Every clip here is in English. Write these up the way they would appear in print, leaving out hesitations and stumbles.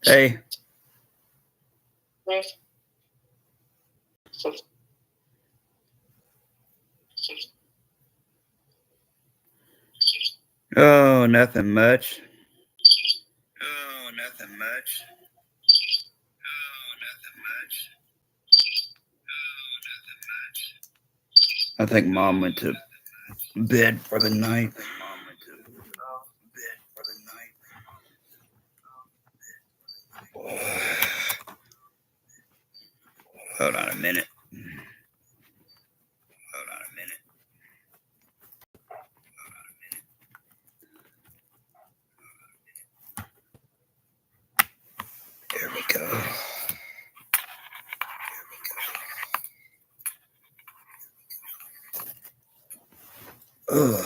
Hey. Oh, nothing much. I think Mom went to bed for the night. Hold on a minute. There we go. Ugh.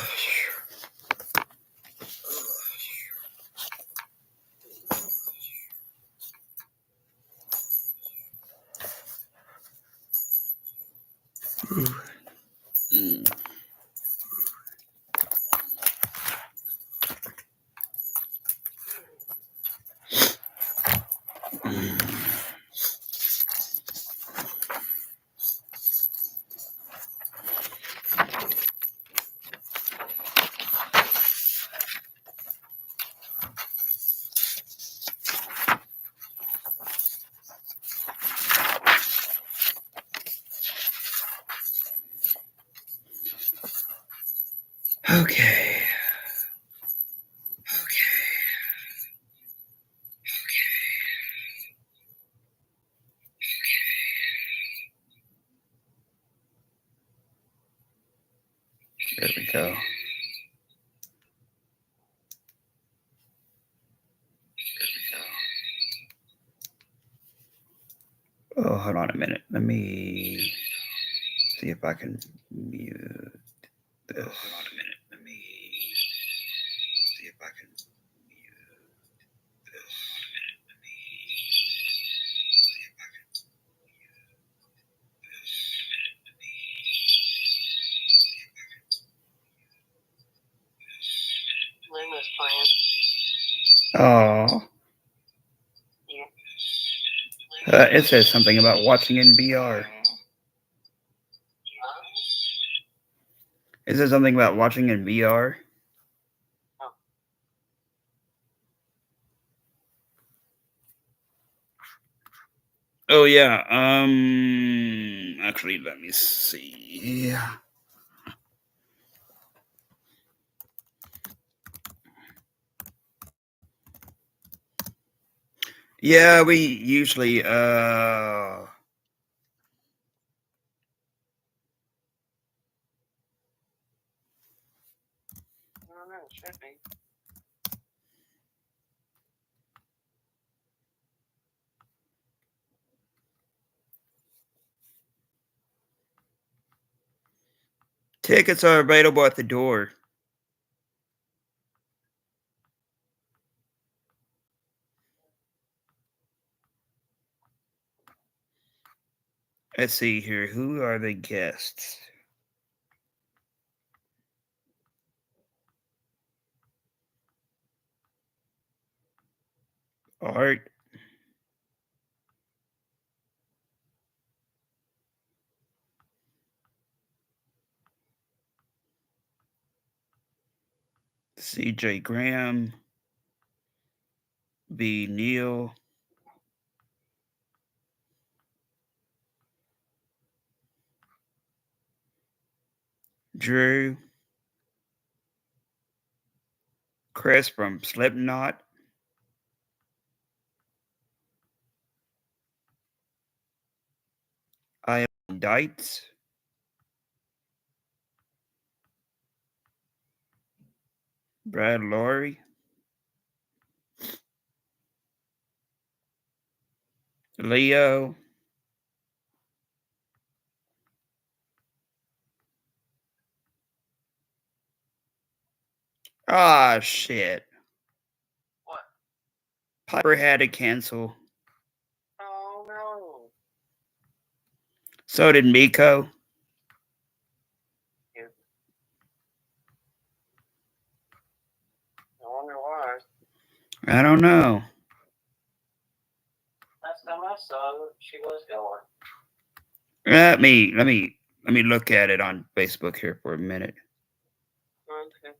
Mm. Okay. There we go. Oh, hold on a minute. Let me see if I can mute this. Oh. It says something about watching in VR. It says something about watching in VR. Oh yeah. Actually, let me see. Yeah, we usually tickets are available at the door. Let's see here. Who are the guests? Art. CJ Graham. B. Neal. Drew. Chris from Slipknot. I am Dites. Brad Laurie. Leo. Ah, shit. What? Piper had to cancel. Oh no. So did Miko. Yeah. I wonder why. I don't know. Last time I saw her, she was going. Let me look at it on Facebook here for a minute. Okay.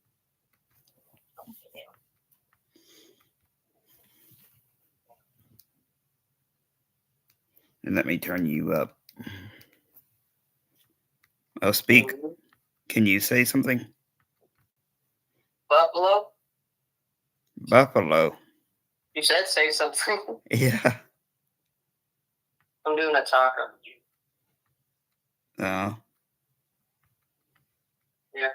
And let me turn you up. Oh, speak. Can you say something? Buffalo? Buffalo. You said say something. Yeah. I'm doing a taco. Oh. Yeah.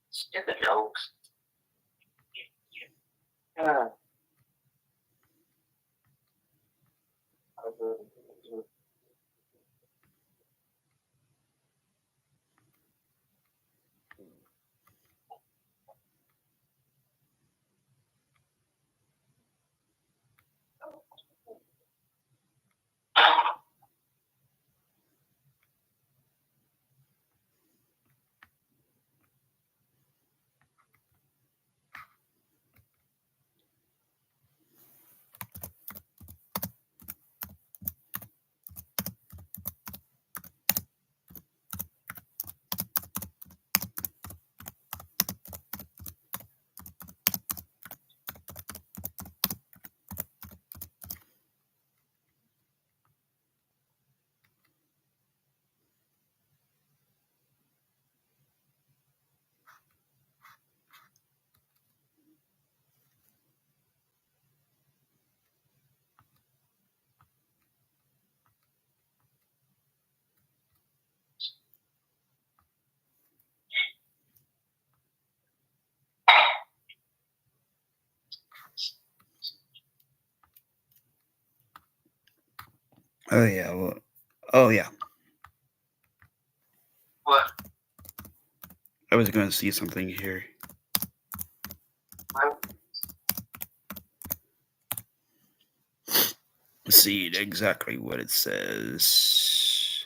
Stupid jokes. Oh yeah. Well, oh yeah. What? I was going to see something here. Let's see exactly what it says.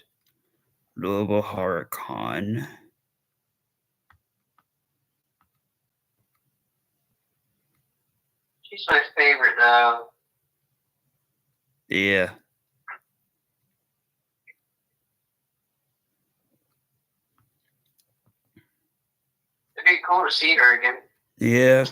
Louisville Horror Con. She's my favorite now. Yeah. It'd be cool to see her again. Yeah.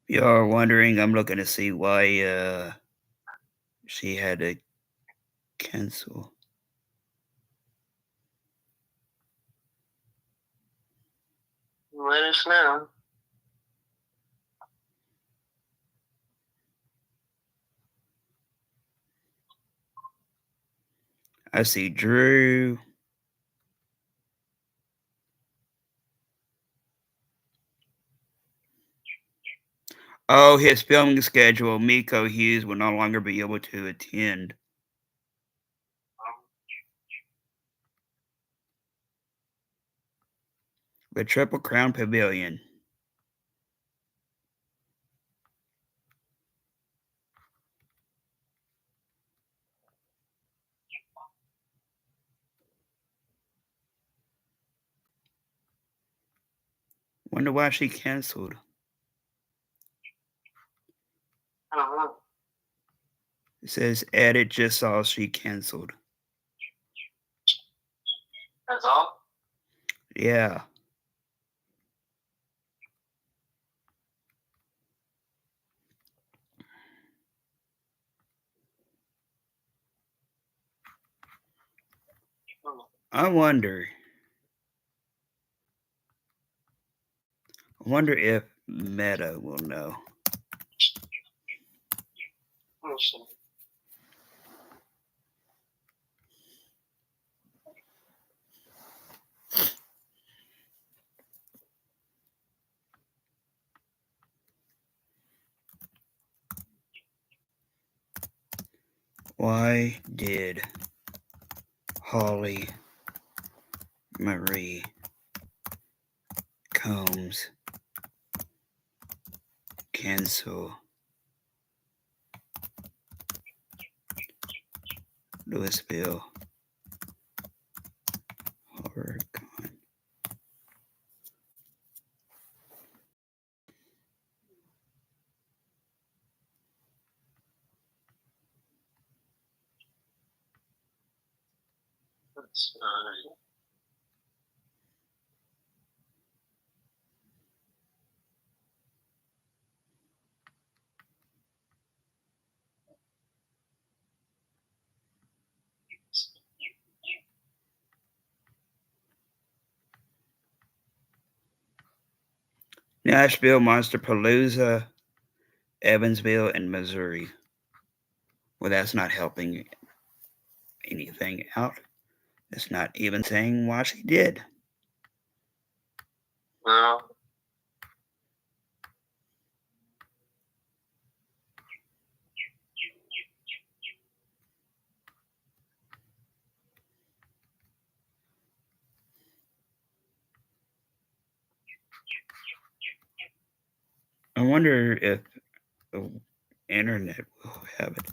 You're wondering, I'm looking to see why she had to cancel. Let us know. I see Drew. Oh, his filming schedule. Miko Hughes will no longer be able to attend. The Triple Crown Pavilion. Wonder why she canceled. I don't know. It says edit, just saw she canceled. That's all? Yeah. I wonder if Meta will know. Let me see. Why did Holly Marie Combs cancel Louisville Horror Con? That's, Nashville, Monsterpalooza, Evansville, and Missouri. Well, that's not helping anything out. It's not even saying why she did. no. I wonder if the internet will have it.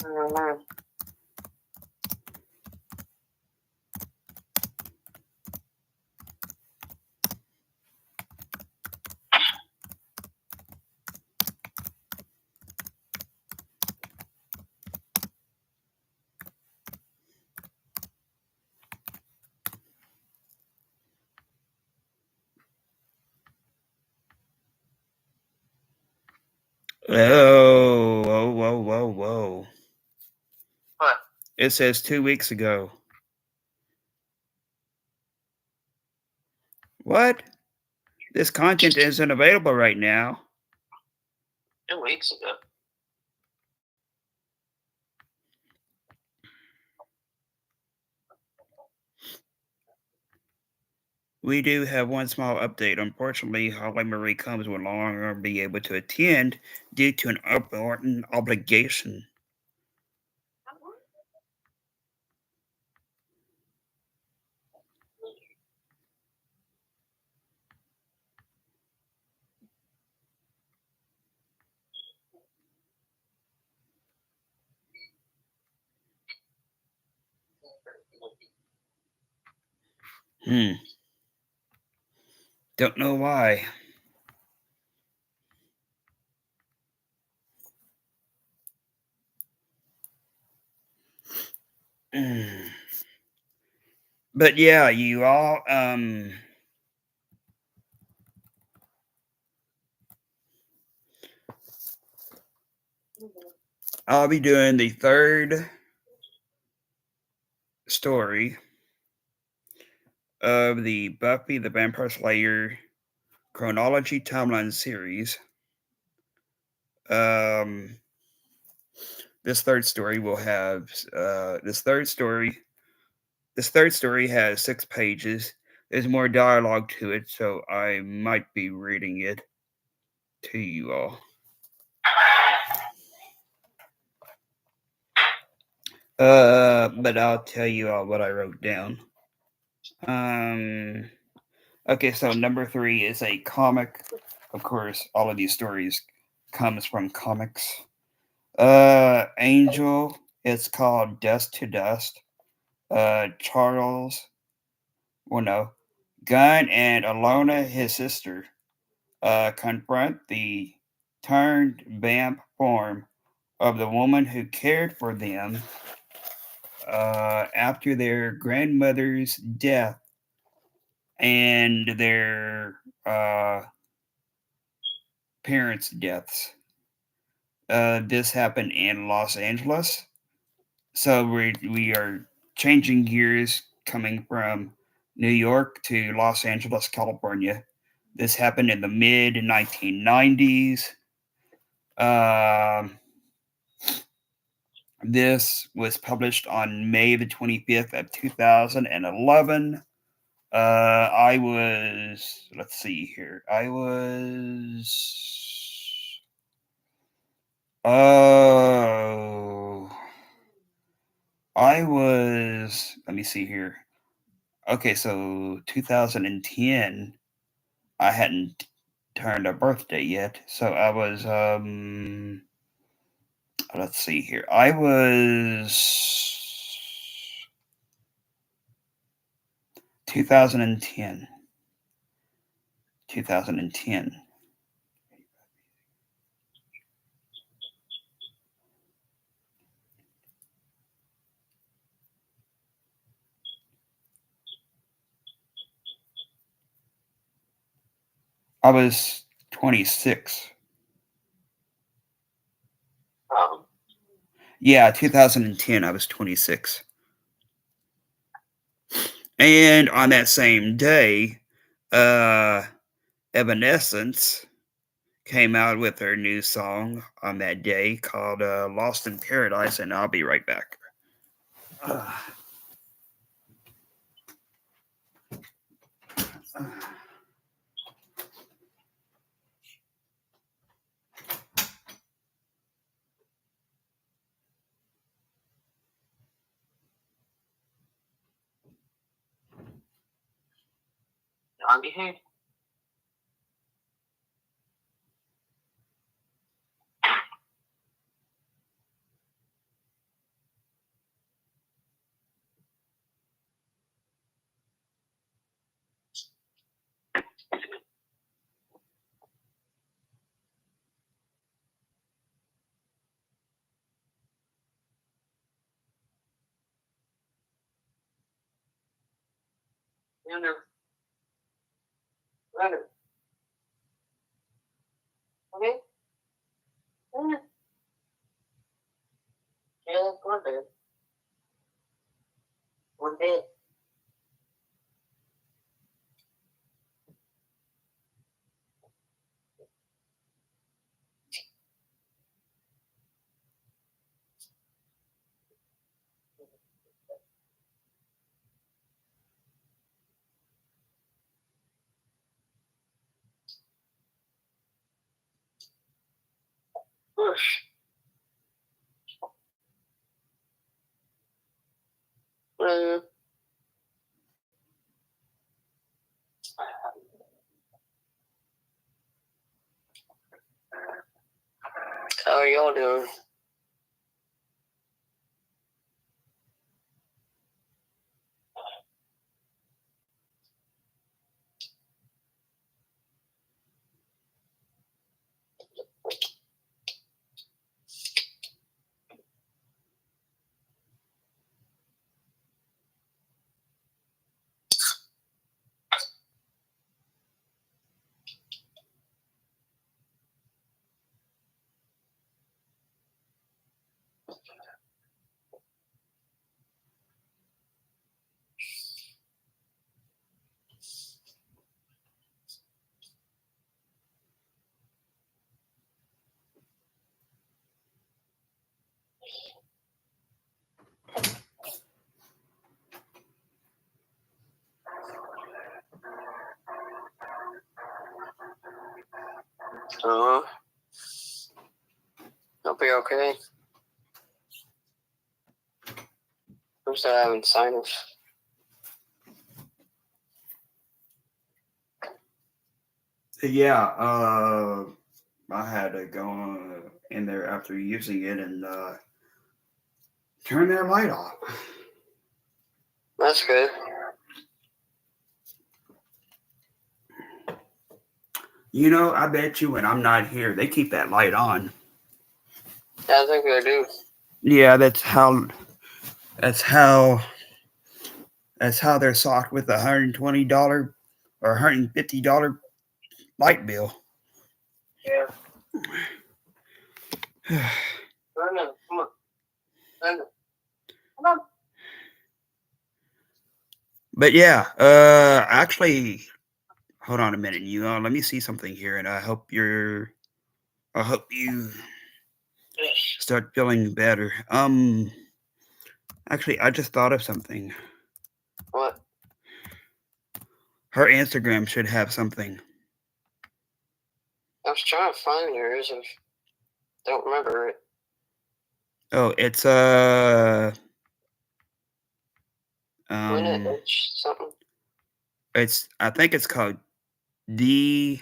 I don't know. Oh, whoa, whoa, whoa, whoa. What? It says 2 weeks ago. What? This content isn't available right now. 2 weeks ago. We do have one small update. Unfortunately, Holly Marie Combs will no longer be able to attend due to an important obligation. Don't know why. But yeah, you all I'll be doing the third story of the Buffy the Vampire Slayer Chronology Timeline series. Um, this third story will have this third story has 6 pages. There's more dialogue to it, so I might be reading it to you all. But I'll tell you all what I wrote down. Um, okay, so number 3 is a comic. Of course, all of these stories comes from comics. Angel. It's called Dust to Dust. Charles. Well, no. Gunn and Alona, his sister, confront the turned vamp form of the woman who cared for them after their grandmother's death and their parents' deaths. This happened in Los Angeles. So we are changing gears coming from New York to Los Angeles, California. This happened in the mid 1990s. Um, this was published on May the 25th of 2011. I was, let's see here. Oh, let me see here. Okay, so 2010, I hadn't turned a birthday yet. So I was, let's see here. I was 2010. 2010. I was 26. Yeah, 2010, I was 26. And on that same day, uh, Evanescence came out with their new song on that day called Lost in Paradise, and I'll be right back. On behave. Okay. Yeah, one day. One day. Push. Uh, how are y'all doing? Hope you're okay. I'm still having sinus. Yeah, I had to go in there after using it and turn that light off. That's good. You know, I bet you when I'm not here, they keep that light on. Yeah, I think they do. Yeah, that's how that's how they're socked with $120 or $150 light bill. Yeah. Brandon, come on. Brandon, come on. But yeah, actually, hold on a minute. Let me see something here, and I hope you start feeling better. Actually, I just thought of something. What? Her Instagram should have something. I was trying to find yours and don't remember it. Oh, it's Wasn't um, it something? I think it's called DHHMC.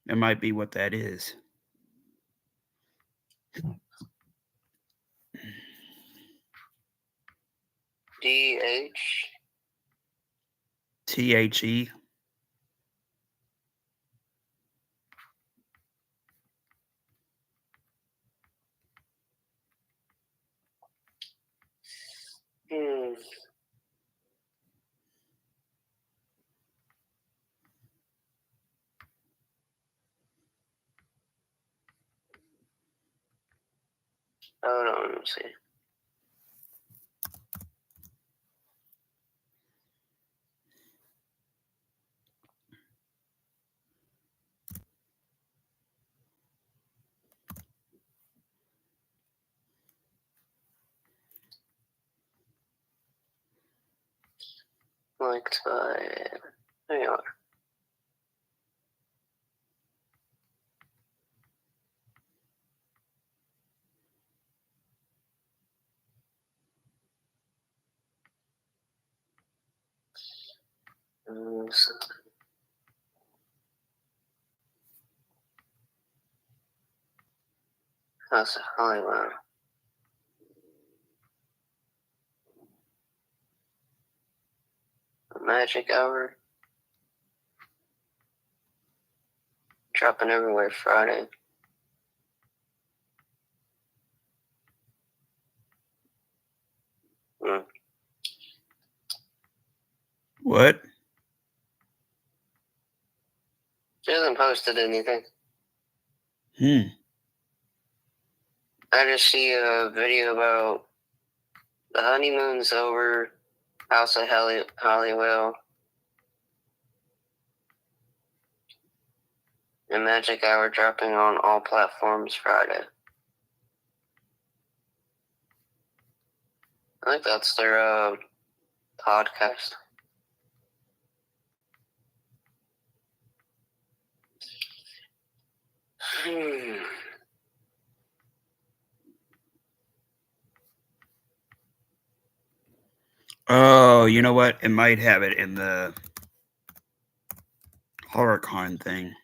That might be what that is. DH. THE. Hmm. Hold on, let me see. Like, there you are. That's Hollywood. Magic Hour. Dropping everywhere Friday. Hmm. What? She hasn't posted anything. Hmm. I just see a video about the honeymoon's over, House of Hollywood, and Magic Hour dropping on all platforms Friday. I think that's their podcast. Hmm. Oh, you know what? It might have it in the HorrorCon thing.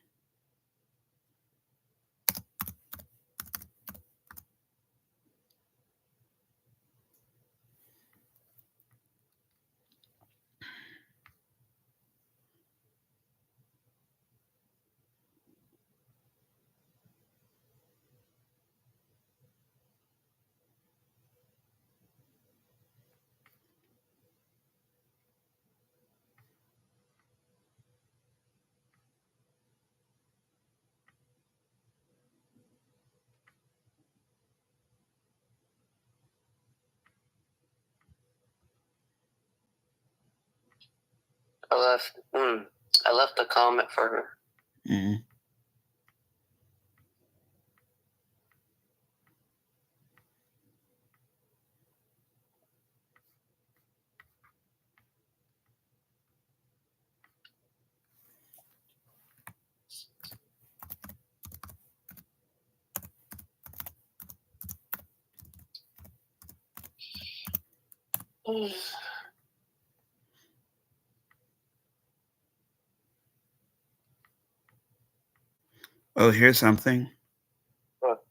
I left a comment for her. Mm. Oh, here's something. What?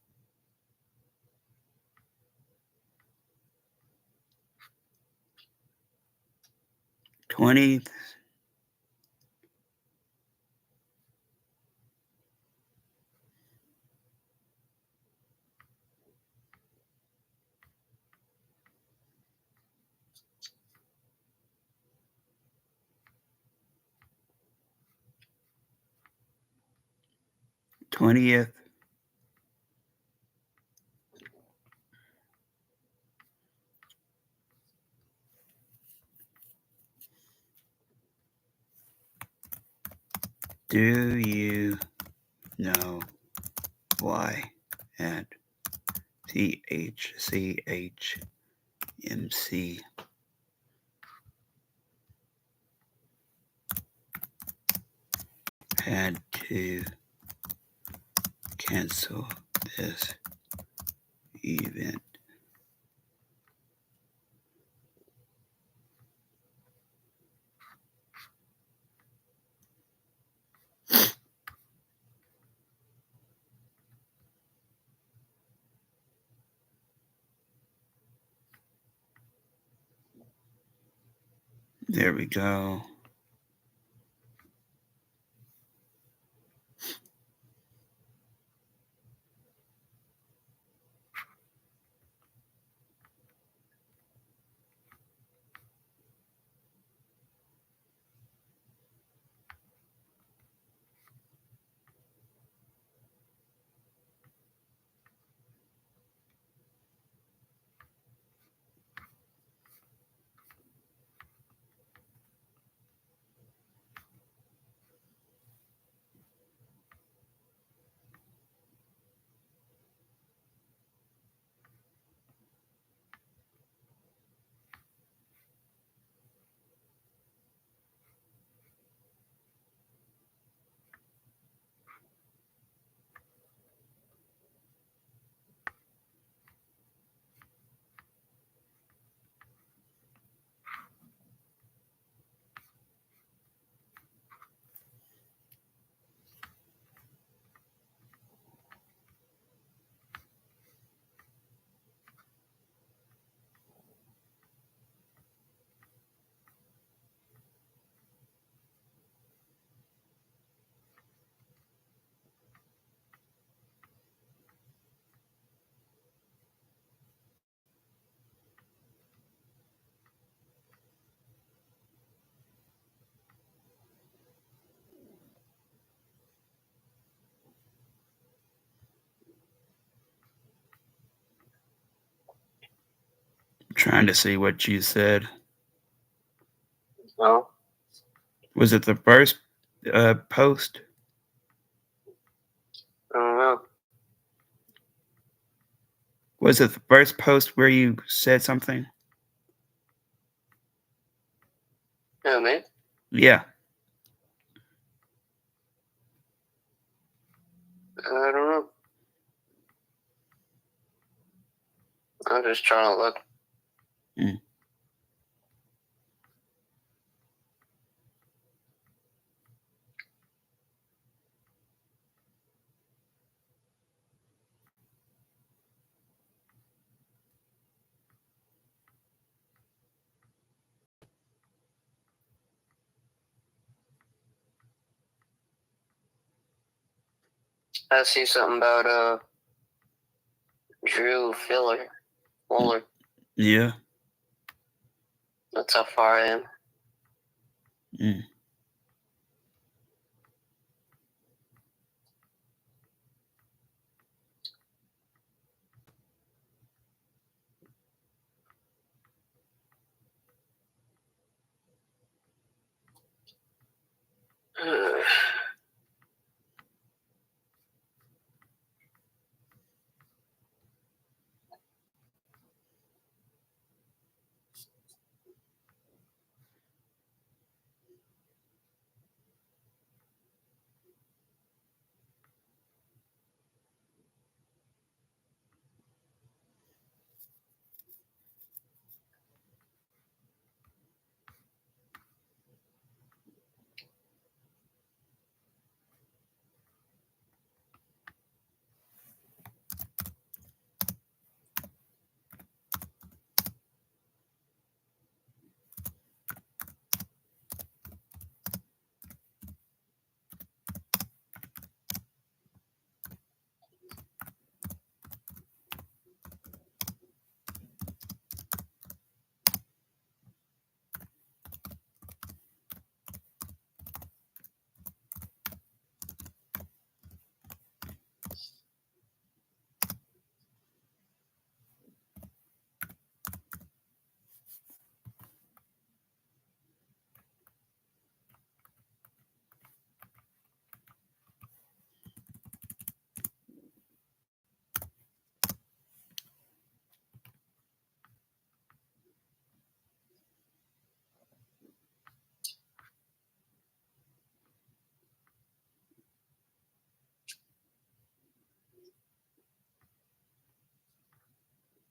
20th. '20th. Do you know why at THCHMC had to cancel this event? There we go. I'm trying to see what you said. No. Was it the first post? I don't know. Was it the first post where you said something? Yeah, man. Yeah. I don't know. I'm just trying to look. Mm. I see something about Drew Fuller. Yeah. That's how far I am. Mm.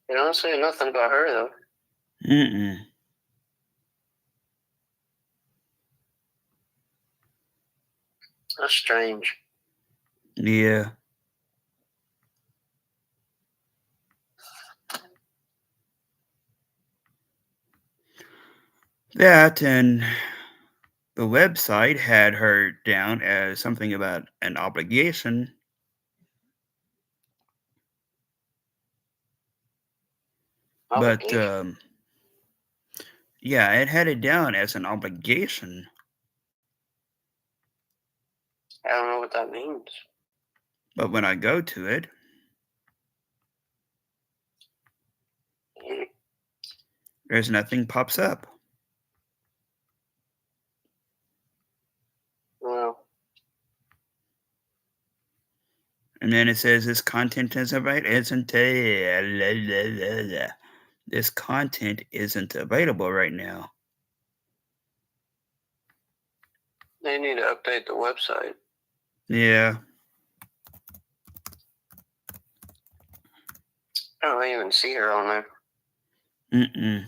They don't say nothing about her, though. Mm-mm. That's strange. Yeah. That and the website had her down as something about an obligation, but Obligation. yeah, it had it down as an obligation. I don't know what that means. But when I go to it, there's nothing pops up. Well, And then it says this content isn't right, isn't this content isn't available right now. they need to update the website. Yeah. I don't even see her on there. Mm-mm.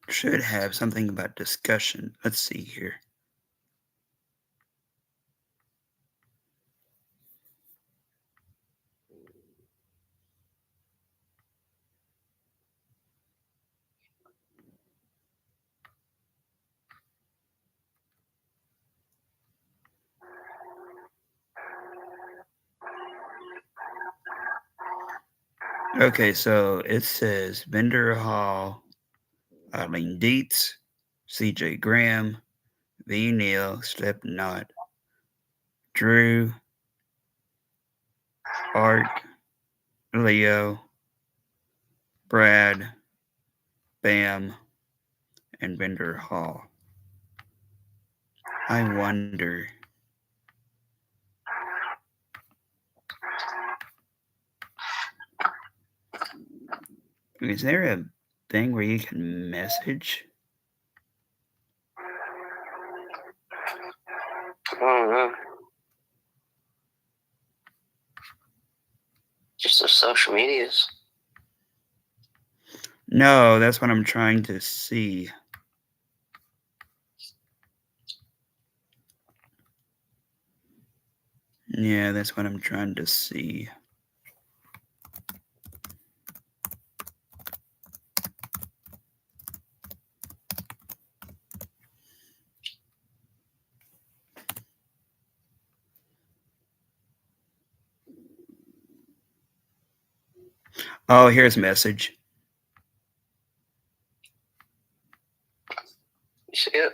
Should have something about discussion. Let's see here. Okay, so it says Vendor Hall, Eileen Dietz, CJ Graham, V. Neal, Slipknot, Drew, Art, Leo, Brad, Bam, and Vendor Hall. I wonder. Is there a thing where you can message? I don't know. Just the social medias. No, that's what I'm trying to see. Yeah, that's what I'm trying to see. Oh, here's a message. You see it?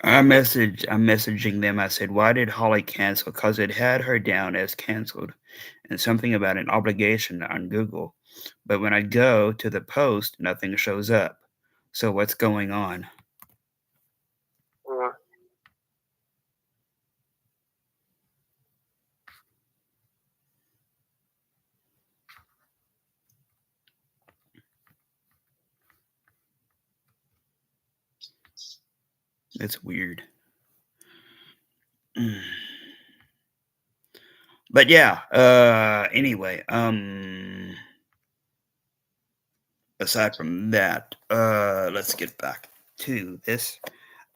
I'm messaging them. I said, "Why did Holly cancel?" Because it had her down as canceled, and something about an obligation on Google. But when I go to the post, nothing shows up. So what's going on? Uh, It's weird. Mm. But yeah. Anyway. Aside from that, let's get back to this.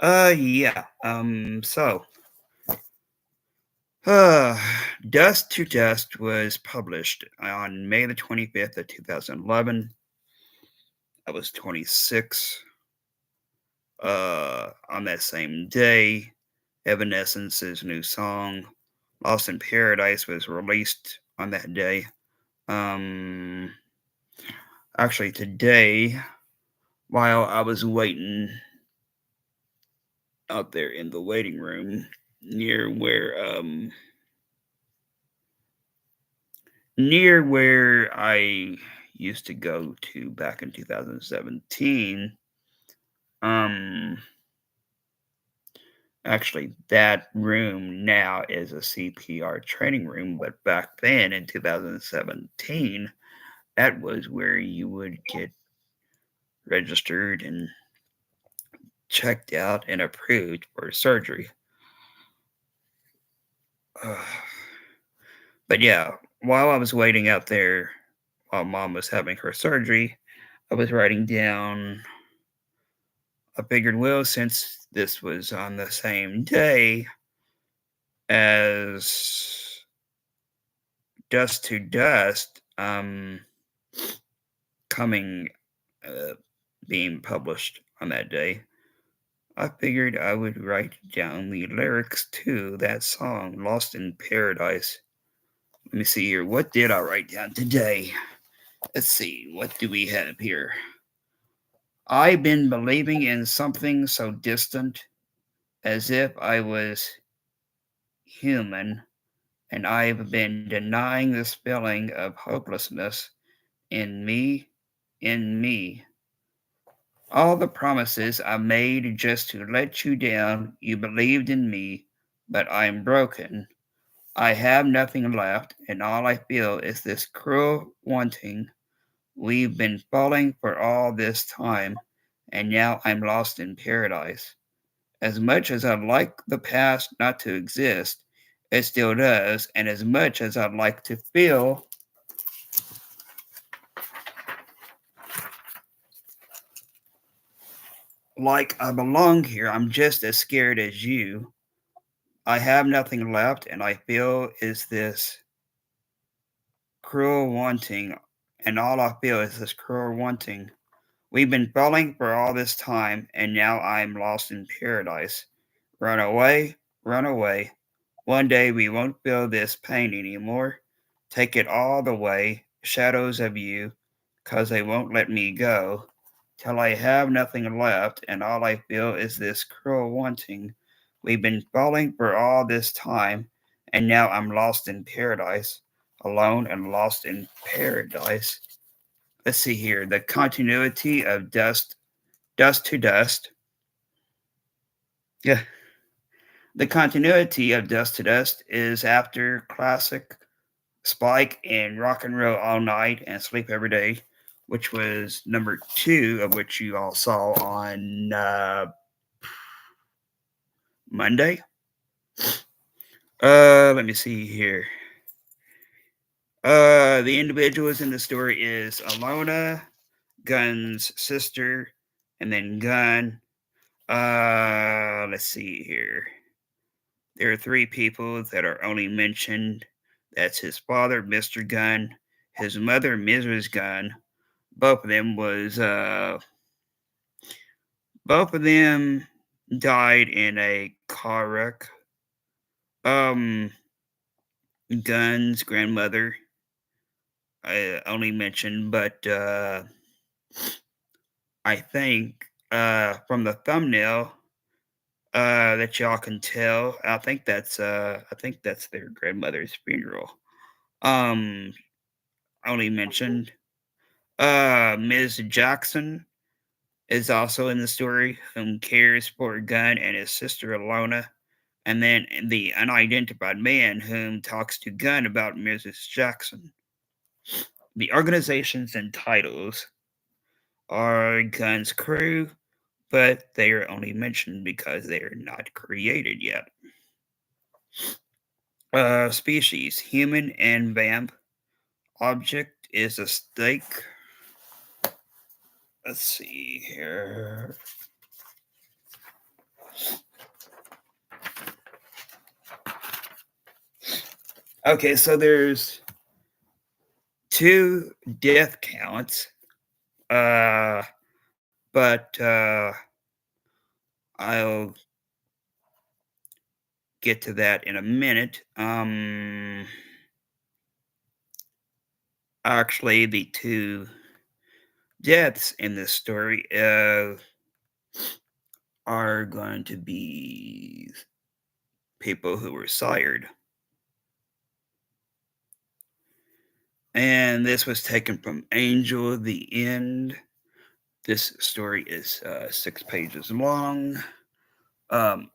Yeah. Uh, Dust to Dust was published on May the 25th of 2011. I was 26. On that same day, Evanescence's new song, Lost in Paradise, was released on that day. Um, Actually, today, while I was waiting out there in the waiting room near where I used to go to back in 2017. Um, Actually, that room now is a CPR training room, but back then in 2017, that was where you would get registered and checked out and approved for surgery. Uh, but yeah, while I was waiting out there, while mom was having her surgery, I was writing down. I figured, well, since this was on the same day as Dust to Dust, coming, uh, being published on that day, I figured I would write down the lyrics to that song, Lost in Paradise. Let me see here. What did I write down today? Let's see. What do we have here? I've been believing in something so distant, as if I was human, and I've been denying this feeling of hopelessness in me, in me. All the promises I made just to let you down, you believed in me, but I'm broken. I have nothing left, and all I feel is this cruel wanting. We've been falling for all this time, and now I'm lost in paradise. As much as I'd like the past not to exist, it still does, and as much as I'd like to feel like I belong here, I'm just as scared as you. I have nothing left, and I feel is this cruel wanting, and all I feel is this cruel wanting. We've been falling for all this time, and now I'm lost in paradise. Run away, run away. One day we won't feel this pain anymore. Take it all the way, shadows of you, 'cause they won't let me go. Till I have nothing left, and all I feel is this cruel wanting. We've been falling for all this time, and now I'm lost in paradise, alone and lost in paradise. Let's see here. The continuity of dust to dust. Yeah. The continuity of Dust to Dust is after classic Spike and Rock and Roll All Night and Sleep Every Day, which was number two, of which you all saw on Monday. Let me see here. The individuals in the story is Alona, Gun's sister, and then Gun. Let's see here. There are three people that are only mentioned. That's his father, Mr. Gunn, his mother, Mrs. Gunn. Both of them was both of them died in a car wreck. Um, Gunn's grandmother I only mentioned, but I think from the thumbnail, that y'all can tell. I think that's their grandmother's funeral. Um, only mentioned. Ms. Jackson is also in the story, whom cares for Gunn and his sister Alona, and then the unidentified man whom talks to Gunn about Mrs. Jackson. The organizations and titles are Gunn's crew, but they are only mentioned because they are not created yet. Species human and vamp. Object is a stake. Let's see here. Okay, so there's two death counts, uh, but I'll get to that in a minute. Actually, the two deaths in this story are going to be people who were sired. And this was taken from Angel the End. This story is 6 pages long. Um,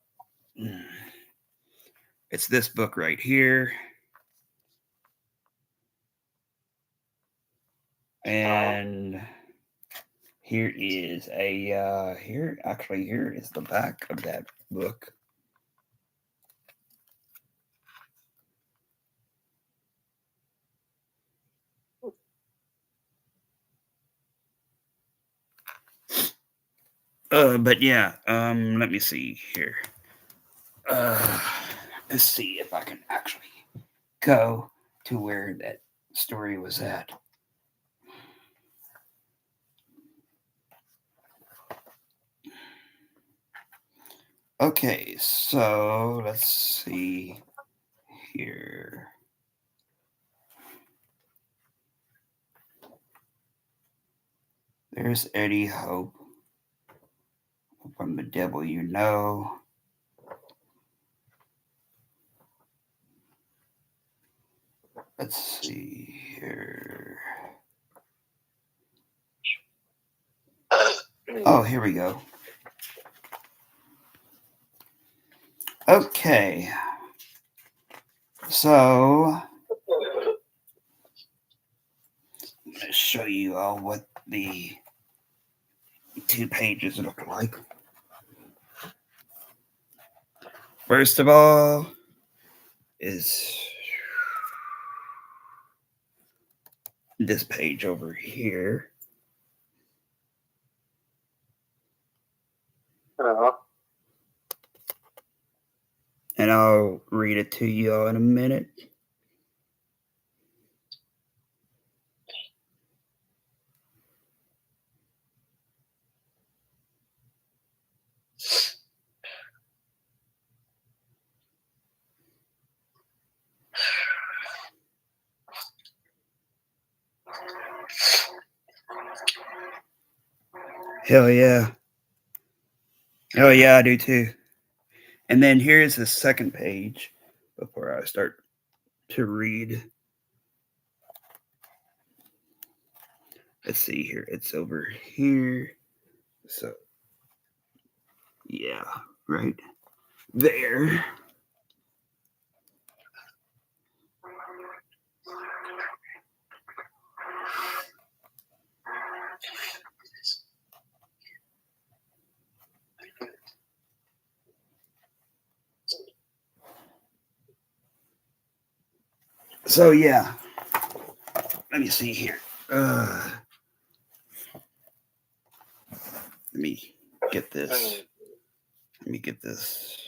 it's this book right here. And here is here is the back of that book. But yeah, let me see here. Uh, let's see if I can actually go to where that story was at. Okay, so let's see here. There's Eddie Hope from The Devil You Know. Let's see here. Oh, here we go. Okay. So, I'm going to show you all what the 2 pages look like. First of all, is this page over here. Uh-huh. And I'll read it to you all in a minute. Hell yeah. Oh yeah, I do too. And then here's the second page before I start to read. Let's see here. It's over here. So, yeah, right there. So, yeah. Let me see here. Let me get this. Let me get this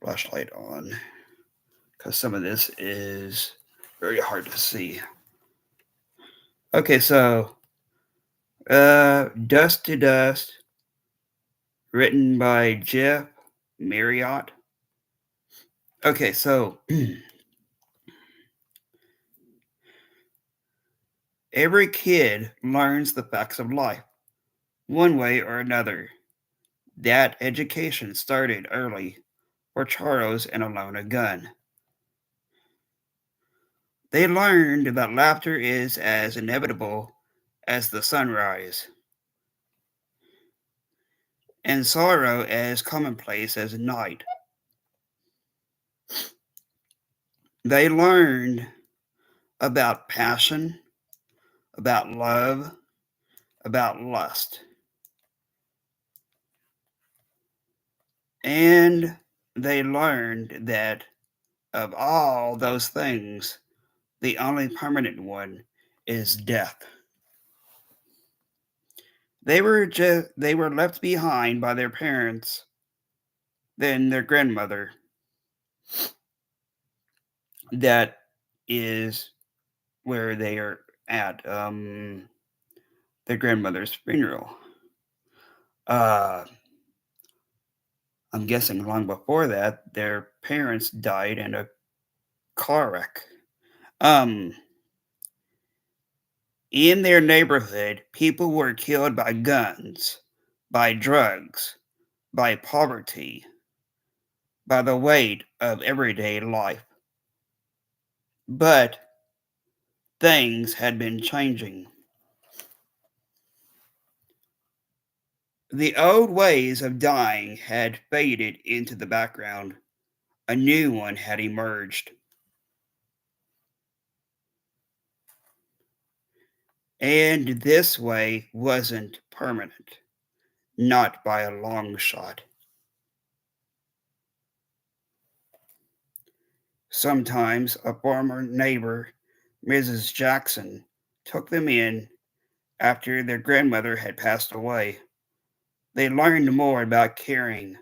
flashlight on, because some of this is very hard to see. Okay, so Dust to Dust, written by Jeff Marriott. Okay, so every kid learns the facts of life, one way or another. That education started early for Charles and Alona Gunn. They learned that laughter is as inevitable as the sunrise, and sorrow as commonplace as night. They learned about passion, about love, about lust. And they learned that of all those things, the only permanent one is death. They were left behind by their parents, then their grandmother. That is where they are at. Their grandmother's funeral. Uh, I'm guessing long before that, their parents died in a car wreck. Um, in their neighborhood, people were killed by guns, by drugs, by poverty, by the weight of everyday life. But things had been changing. The old ways of dying had faded into the background. A new one had emerged. And this way wasn't permanent, not by a long shot. Sometimes a former neighbor, Mrs. Jackson, took them in after their grandmother had passed away. They learned more about caring,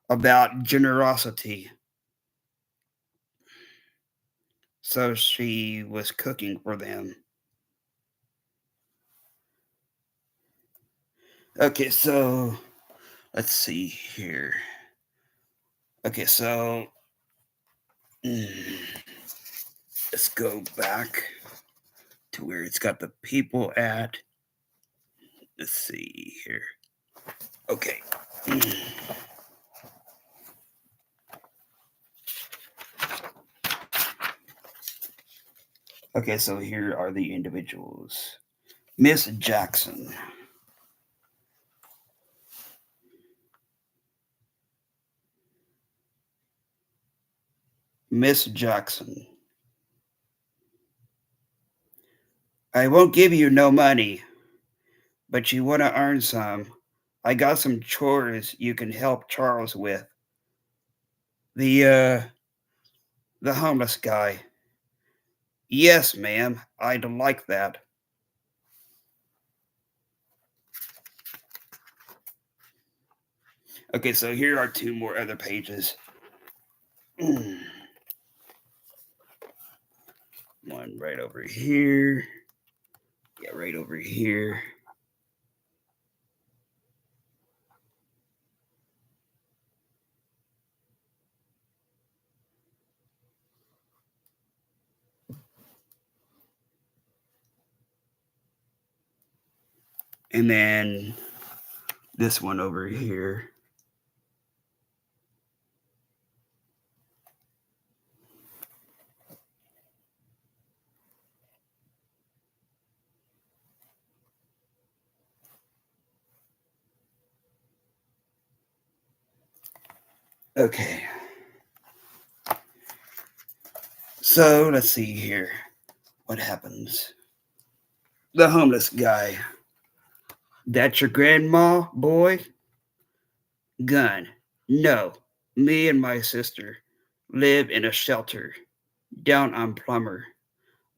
about generosity. So she was cooking for them. Okay, so let's see here. Okay, so let's go back to where it's got the people at. Let's see here. Okay. Okay, so here are the individuals. Miss Jackson. Miss Jackson. I won't give you no money, but you want to earn some. I got some chores you can help Charles with. The the homeless guy. Yes, ma'am, I'd like that. Okay, so here are two more other pages. One right over here. Yeah, right over here. And then this one over here. Okay. So let's see here. What happens? The homeless guy. That's your grandma, boy? Gun. No. Me and my sister live in a shelter down on Plummer.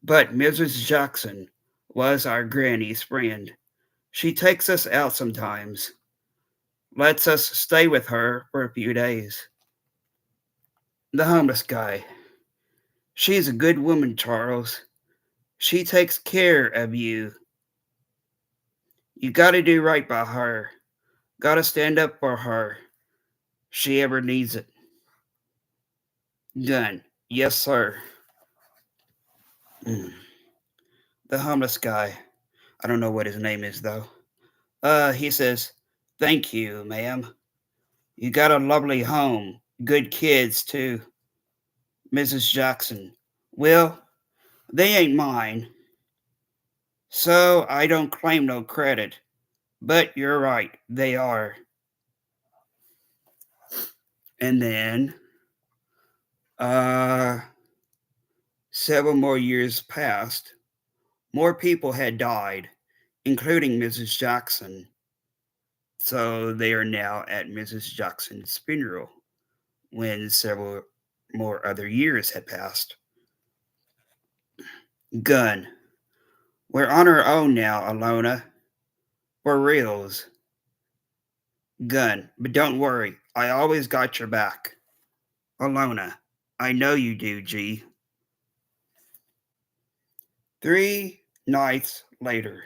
But Mrs. Jackson was our granny's friend. She takes us out sometimes, lets us stay with her for a few days. The homeless guy. She's a good woman, Charles. She takes care of you. You gotta do right by her. Gotta stand up for her. She ever needs it. Gun. Yes, sir. Mm. The homeless guy. I don't know what his name is, though. He says, thank you, ma'am. You got a lovely home, good kids too, Mrs. Jackson. Well, they ain't mine, so I don't claim no credit. But you're right, they are. And then, uh, several more years passed. More people had died, including Mrs. Jackson. So they are now at Mrs. Jackson's funeral when several more other years had passed. Gun. We're on our own now, Alona. For reals. Gun. But don't worry, I always got your back. Alona. I know you do, G. 3 nights later.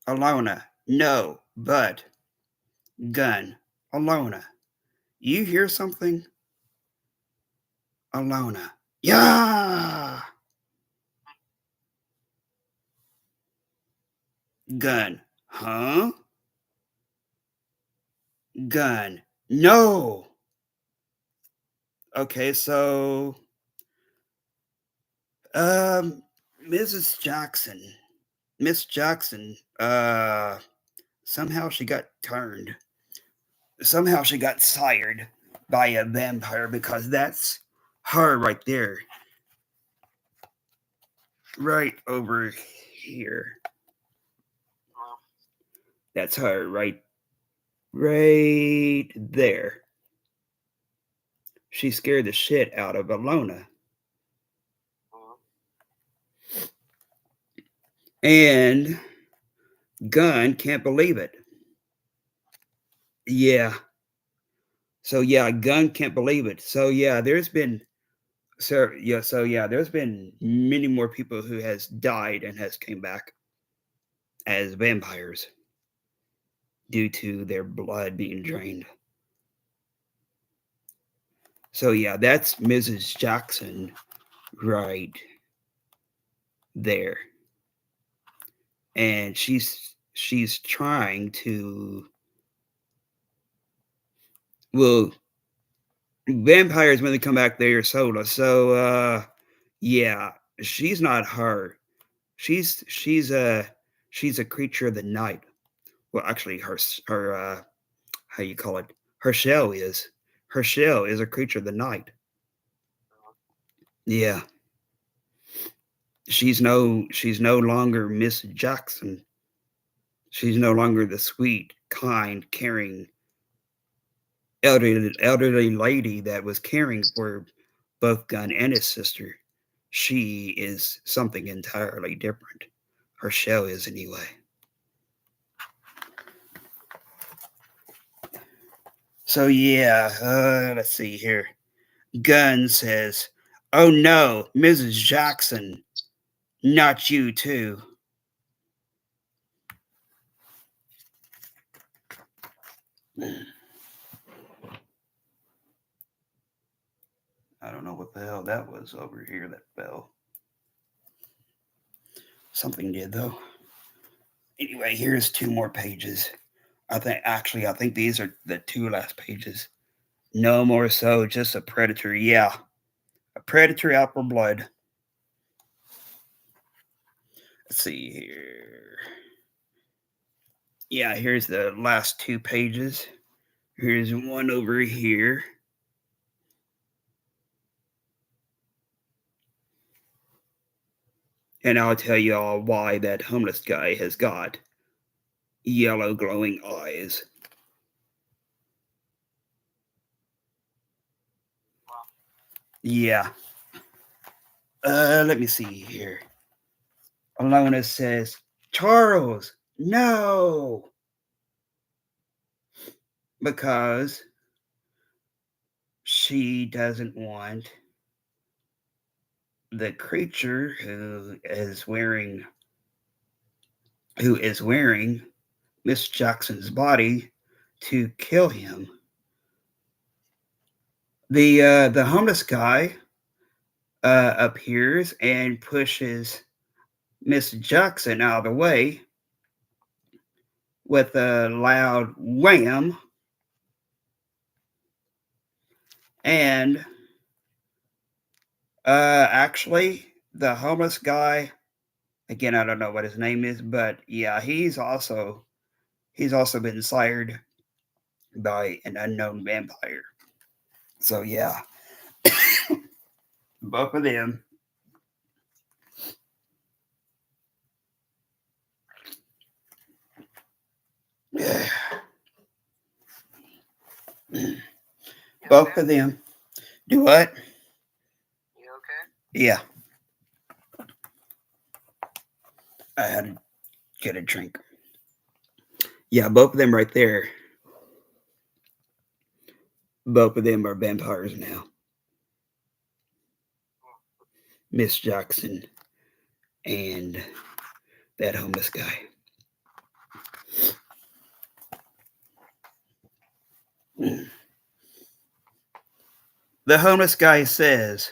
Alona. No, but. Gun. Alona. You hear something? Alona. Yeah! Gun. Huh? Gun. No! Okay, so um Mrs. Jackson. Miss Jackson, somehow she got turned. Somehow she got sired by a vampire because that's her right there. Right over here. That's her right there. She scared the shit out of Alona. And Gunn can't believe it. Yeah. So yeah, Gunn can't believe it. So yeah, there's been many more people who has died and has came back as vampires due to their blood being drained. So yeah, that's Mrs. Jackson right there. And she's trying to, well, vampires when they come back they are soulless. So yeah, she's not her. She's a creature of the night. Well, actually her how you call it? Her shell is. Her shell is a creature of the night. Yeah. She's no longer Miss Jackson. She's no longer the sweet, kind, caring, elderly lady that was caring for both Gunn and his sister. She is something entirely different. Her shell is anyway. So yeah, let's see here. Gunn says, "Oh no, Mrs. Jackson, not you too." I don't know what the hell that was over here that fell. Something did though. Anyway, here's 2 more pages. I think these are the 2 last pages. No more so, just a predator. Yeah, a predator out for blood. Let's see here. Yeah, here's the last 2 pages. Here's one over here. And I'll tell you all why that homeless guy has got yellow glowing eyes. Yeah. Let me see here. Alona says, Charles, no. Because she doesn't want the creature who is wearing Miss Jackson's body to kill him. The homeless guy appears and pushes Miss Jackson out of the way with a loud wham, And actually, the homeless guy, again, I don't know what his name is, but yeah, he's also been sired by an unknown vampire. So yeah, both of them. Both of them. Do what? You okay? Yeah, I had to get a drink. Yeah, both of them right there. Both of them are vampires now. Miss Jackson and that homeless guy. The homeless guy says,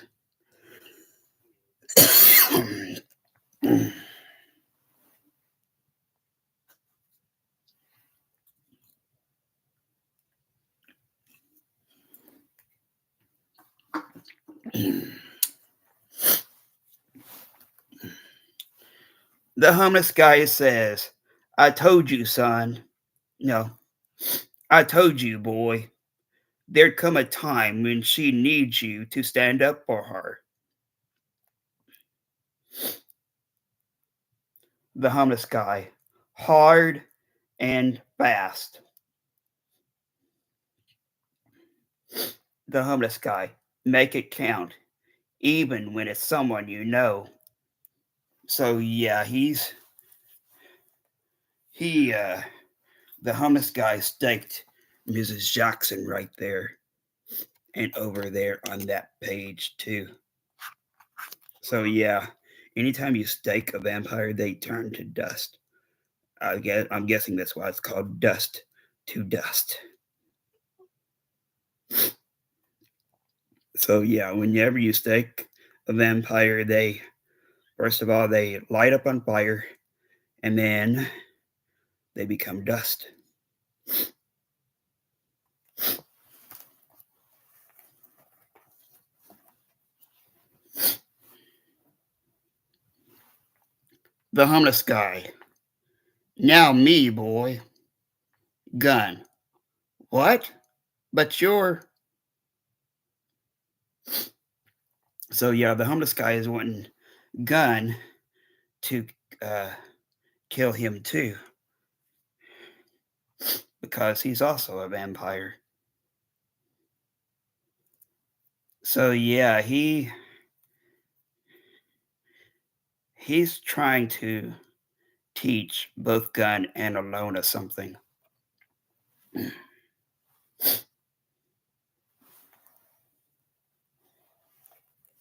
the homeless guy says, I told you, son. No, I told you, boy. There'd come a time when she needs you to stand up for her. The homeless guy, hard and fast. The homeless guy, make it count, even when it's someone you know. So yeah, he the homeless guy staked Mrs. Jackson right there and over there on that page too. So yeah, anytime you stake a vampire, they turn to dust. I'm guessing that's why it's called dust to dust. So yeah, whenever you stake a vampire, they first of all they light up on fire, and then they become dust. The homeless guy. Now me, boy. Gun. What? But you're. So yeah, the homeless guy is wanting gun to uh, kill him too, because he's also a vampire. So yeah, he's trying to teach both Gun and Alona something.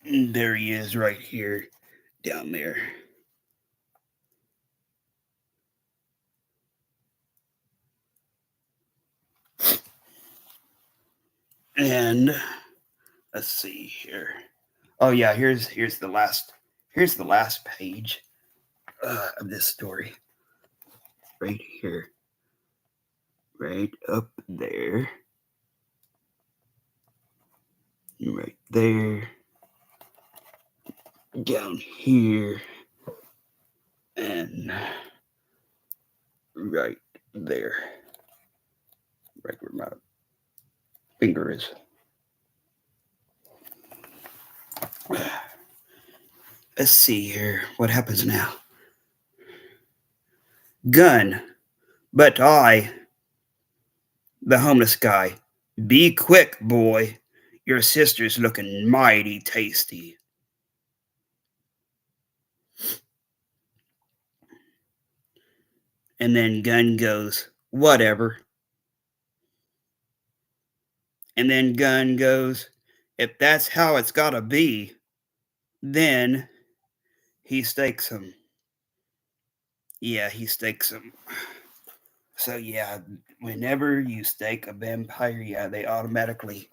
There he is, right here, down there. And let's see here. Oh yeah, here's the last page of this story. Right here, right up there, right there, down here, and right there, right where my finger is. Let's see here. What happens now? Gun. But the homeless guy. Be quick, boy. Your sister's looking mighty tasty. And then Gun goes, whatever. And then Gun goes, if that's how it's gotta be, then he stakes him. Yeah, he stakes him. So yeah, whenever you stake a vampire, yeah, they automatically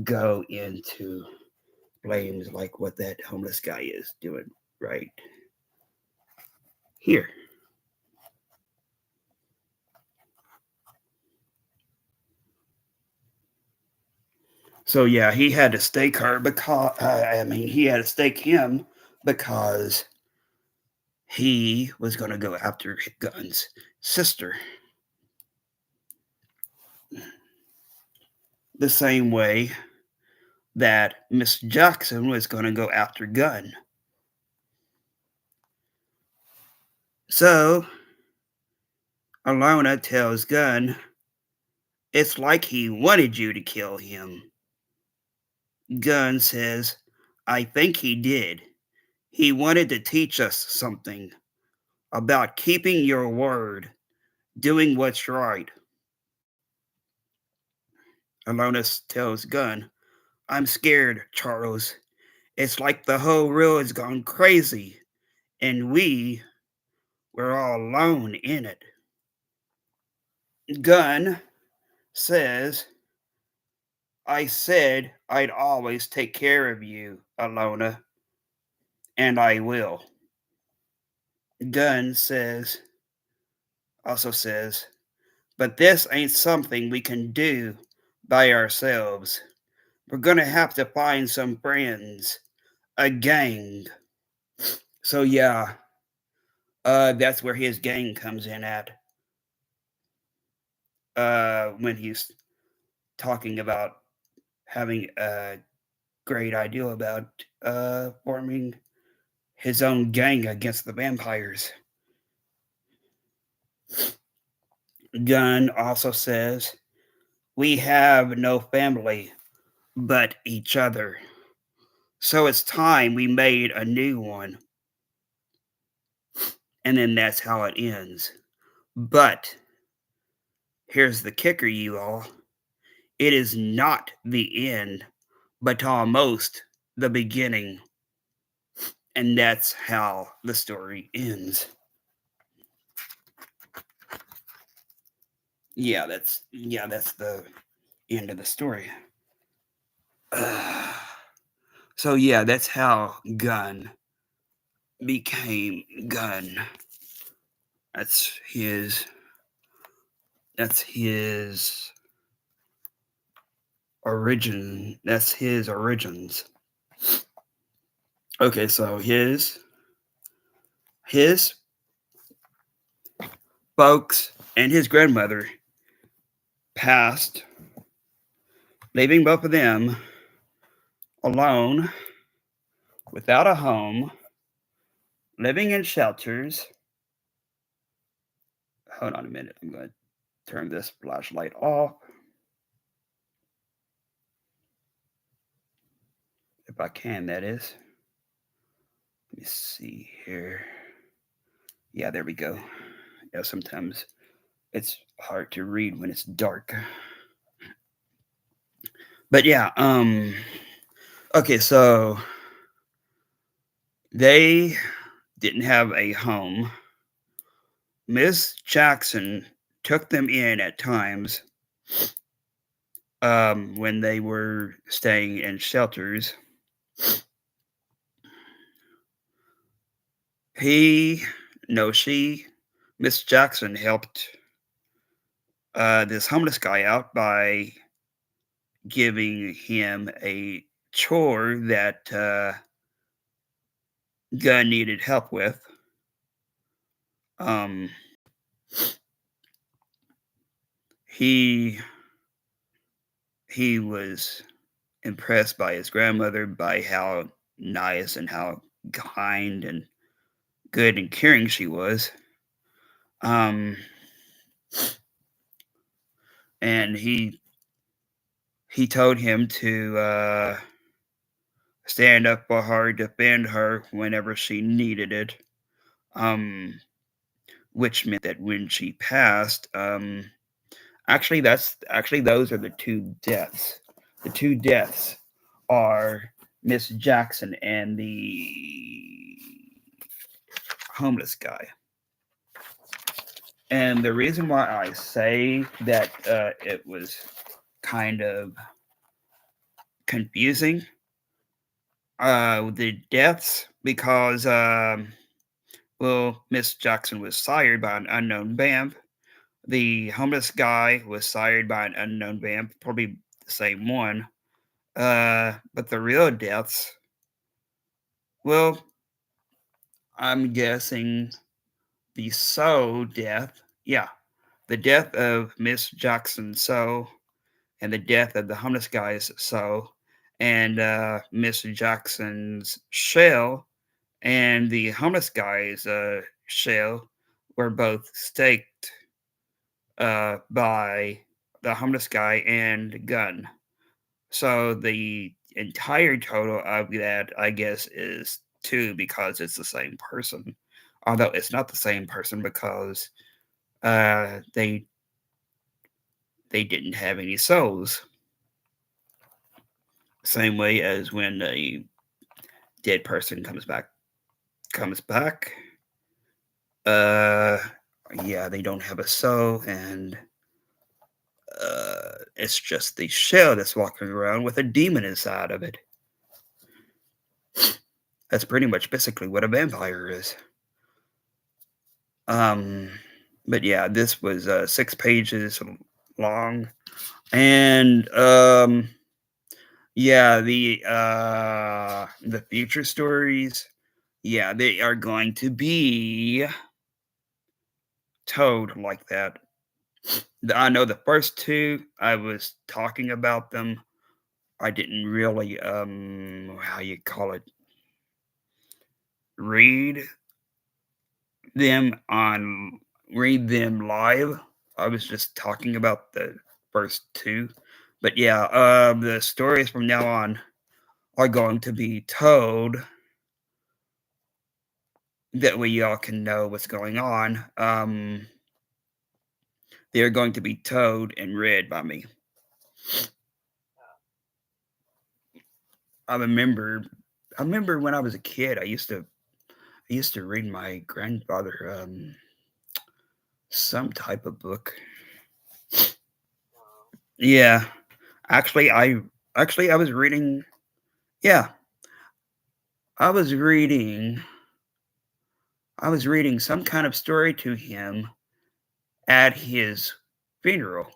go into flames like what that homeless guy is doing right here. So yeah, he had to stake her because I mean he had to stake him because he was going to go after Gun's sister. The same way that Miss Jackson was going to go after Gunn. So Alona tells Gunn, it's like he wanted you to kill him. Gunn says, I think he did. He wanted to teach us something about keeping your word, doing what's right. Alona tells Gunn, I'm scared, Charles. It's like the whole world has gone crazy, and we're all alone in it. Gunn says, I said I'd always take care of you, Alona, and I will. Gunn also says, but this ain't something we can do by ourselves. We're gonna have to find some friends, a gang. So yeah, that's where his gang comes in at. When he's talking about having a great idea about forming his own gang against the vampires. Gunn also says, we have no family but each other. So it's time we made a new one. And then that's how it ends. But here's the kicker, you all. It is not the end, but almost the beginning. And that's how the story ends. That's the end of the story. So yeah, that's how Gunn became Gunn. That's his that's his that's his origins. Okay, so his folks and his grandmother passed, leaving both of them alone, without a home, living in shelters. Hold on a minute. I'm going to turn this flashlight off. If I can, that is. Let me see here. Yeah, there we go. Yeah, sometimes it's hard to read when it's dark. But yeah, okay, so they didn't have a home. Miss Jackson took them in at times when they were staying in shelters. He, no, she, Miss Jackson helped this homeless guy out by giving him a chore that Gunn needed help with. Um, he he was impressed by his grandmother, by how nice and how kind and good and caring she was. Um, and he told him to stand up for her, defend her whenever she needed it. Which meant that when she passed, actually those are the two deaths. The two deaths are Miss Jackson and the homeless guy. And the reason why I say that it was kind of confusing, the deaths, because well, Miss Jackson was sired by an unknown vamp. The homeless guy was sired by an unknown vamp, probably the same one. But the real deaths, well, I'm guessing the So death. Yeah, the death of Miss Jackson So, and the death of the homeless guy's So, and Miss Jackson's shell, and the homeless guy's shell were both staked by the homeless guy and gun. So the entire total of that, I guess, is two because it's the same person. Although it's not the same person because they didn't have any souls. Same way as when a dead person comes back. Uh, yeah, they don't have a soul, and it's just the shell that's walking around with a demon inside of it. That's pretty much basically what a vampire is. Um, but yeah, this was 6 pages long, and yeah, the future stories, yeah, they are going to be told like that. I know the first two, I was talking about them. I didn't really, how you call it, read them on read them live. I was just talking about the first two. But yeah, the stories from now on are going to be told that way y'all can know what's going on. They are going to be told and read by me. I remember I remember when I was a kid, I used to read my grandfather some type of book. Yeah. Actually I was reading, yeah, I was reading I was reading some kind of story to him at his funeral.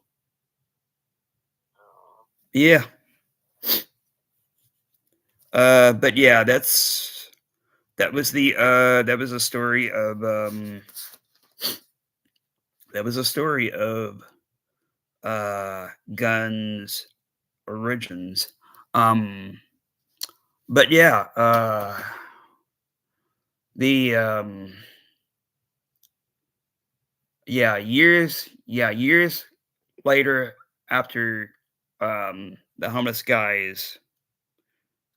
Yeah. But yeah, that was a story of that was a story of guns origins. Um but yeah, the years later, after the homeless guy's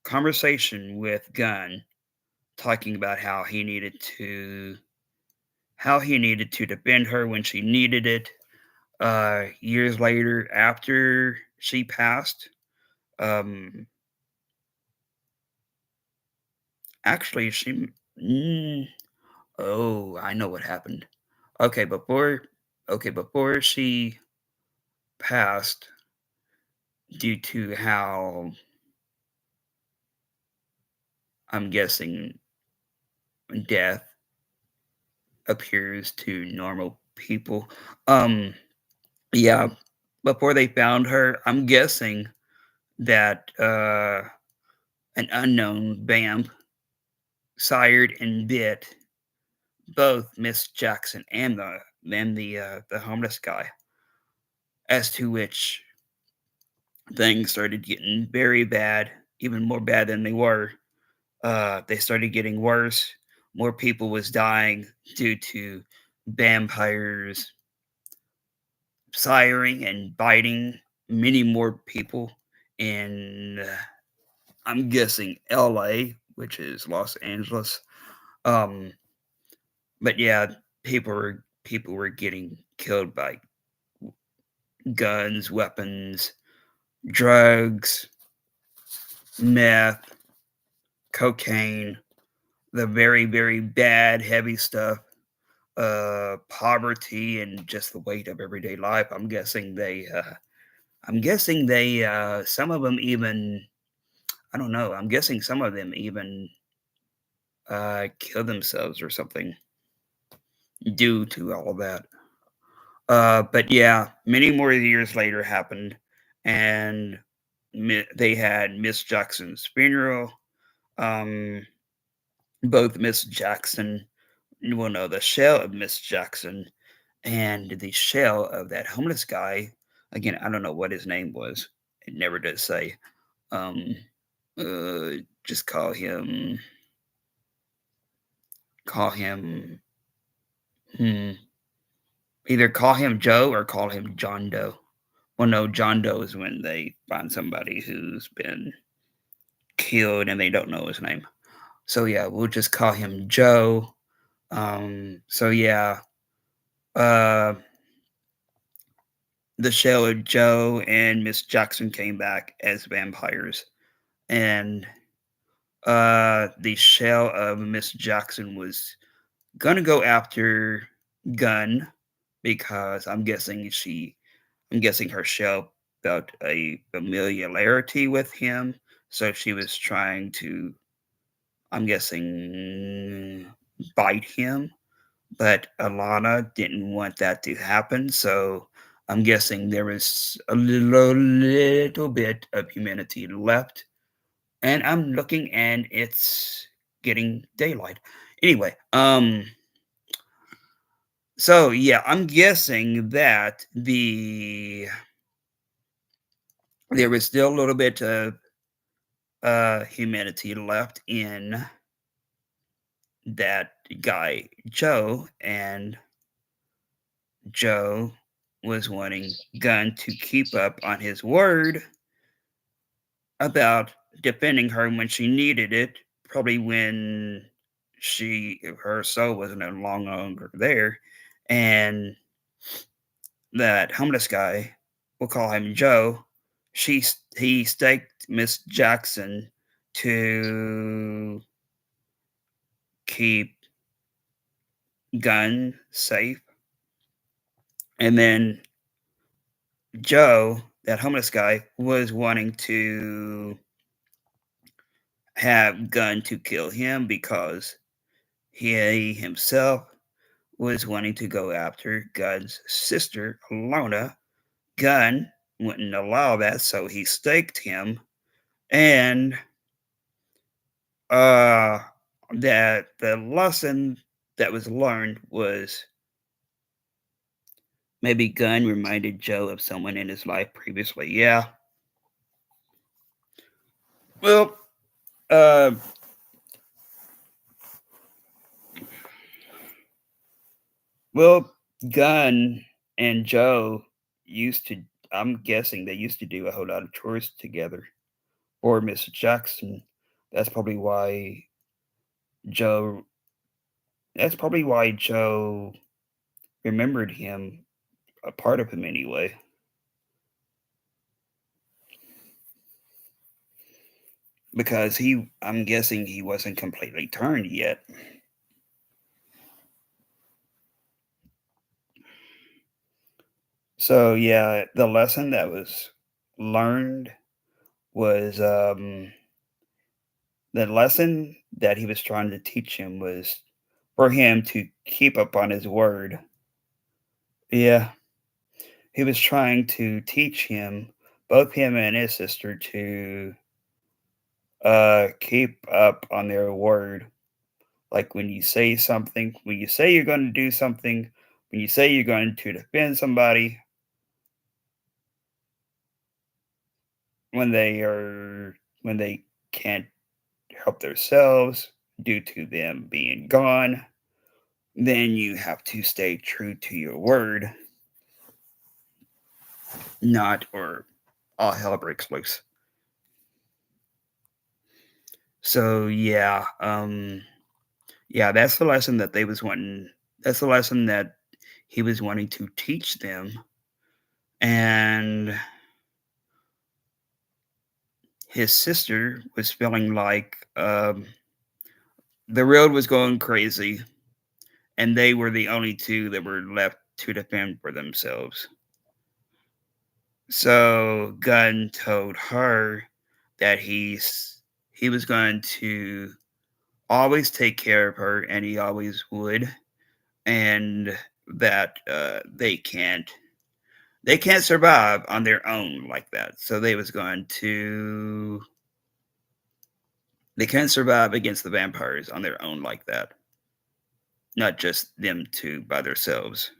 conversation with Gunn, talking about how he needed to defend her when she needed it. Years later, after she passed, um, actually, mm, oh, I know what happened. Okay, before she passed, due to how I'm guessing death appears to normal people. Um, yeah, before they found her, I'm guessing that an unknown vamp sired and bit both Miss Jackson and the homeless guy. As to which things started getting very bad, even more bad than they were. They started getting worse. More people was dying due to vampires siring and biting many more people in I'm guessing LA, which is Los Angeles. Um, but yeah, people were getting killed by guns, weapons, drugs, meth, cocaine, the very very bad heavy stuff, poverty, and just the weight of everyday life. I'm guessing they some of them even, I don't know. I'm guessing some of them even kill themselves or something due to all of that. But yeah, many more years later happened, and they had Miss Jackson's funeral. Um, both Miss Jackson, well, no, the shell of Miss Jackson and the shell of that homeless guy. Again, I don't know what his name was. It never does say. Um, just call him, hmm, either call him Joe or call him John Doe. Well, no, John Doe is when they find somebody who's been killed and they don't know his name. So yeah, we'll just call him Joe. So yeah, uh, the shell of Joe and Miss Jackson came back as vampires, and the shell of Miss Jackson was gonna go after Gunn because I'm guessing her shell felt a familiarity with him, so she was trying to, I'm guessing, bite him. But Alana didn't want that to happen, so I'm guessing there was a little bit of humanity left. And I'm looking and it's getting daylight. Anyway, so yeah, I'm guessing that there was still a little bit of humanity left in that guy Joe, and Joe was wanting Gunn to keep up on his word about defending her when she needed it, probably when her soul was no longer there, and that homeless guy, we'll call him Joe, he staked Miss Jackson to keep Gunn safe, and then Joe, that homeless guy, was wanting to have Gunn to kill him because he himself was wanting to go after Gunn's sister, Alona. Gunn wouldn't allow that, so he staked him, and uh, that the lesson that was learned was maybe Gunn reminded Joe of someone in his life previously. Yeah. Well, uh, well, Gunn and Joe used to. I'm guessing they used to do a whole lot of chores together. Or Miss Jackson. That's probably why Joe. That's probably why Joe remembered him, a part of him anyway. Because I'm guessing he wasn't completely turned yet. So yeah, the lesson that was learned was the lesson that he was trying to teach him was for him to keep up on his word. Yeah, he was trying to teach him, both him and his sister, to keep up on their word. Like when you say something, when you say you're going to do something, when you say you're going to defend somebody, when they can't help themselves due to them being gone, then you have to stay true to your word, not or all hell breaks loose. So yeah, that's the lesson that they was wanting. That's the lesson that he was wanting to teach them, and his sister was feeling like the road was going crazy, and they were the only two that were left to defend for themselves. So Gunn told her that he was going to always take care of her, and he always would, and that they can't survive on their own like that. So they can't survive against the vampires on their own like that. Not just them two by themselves.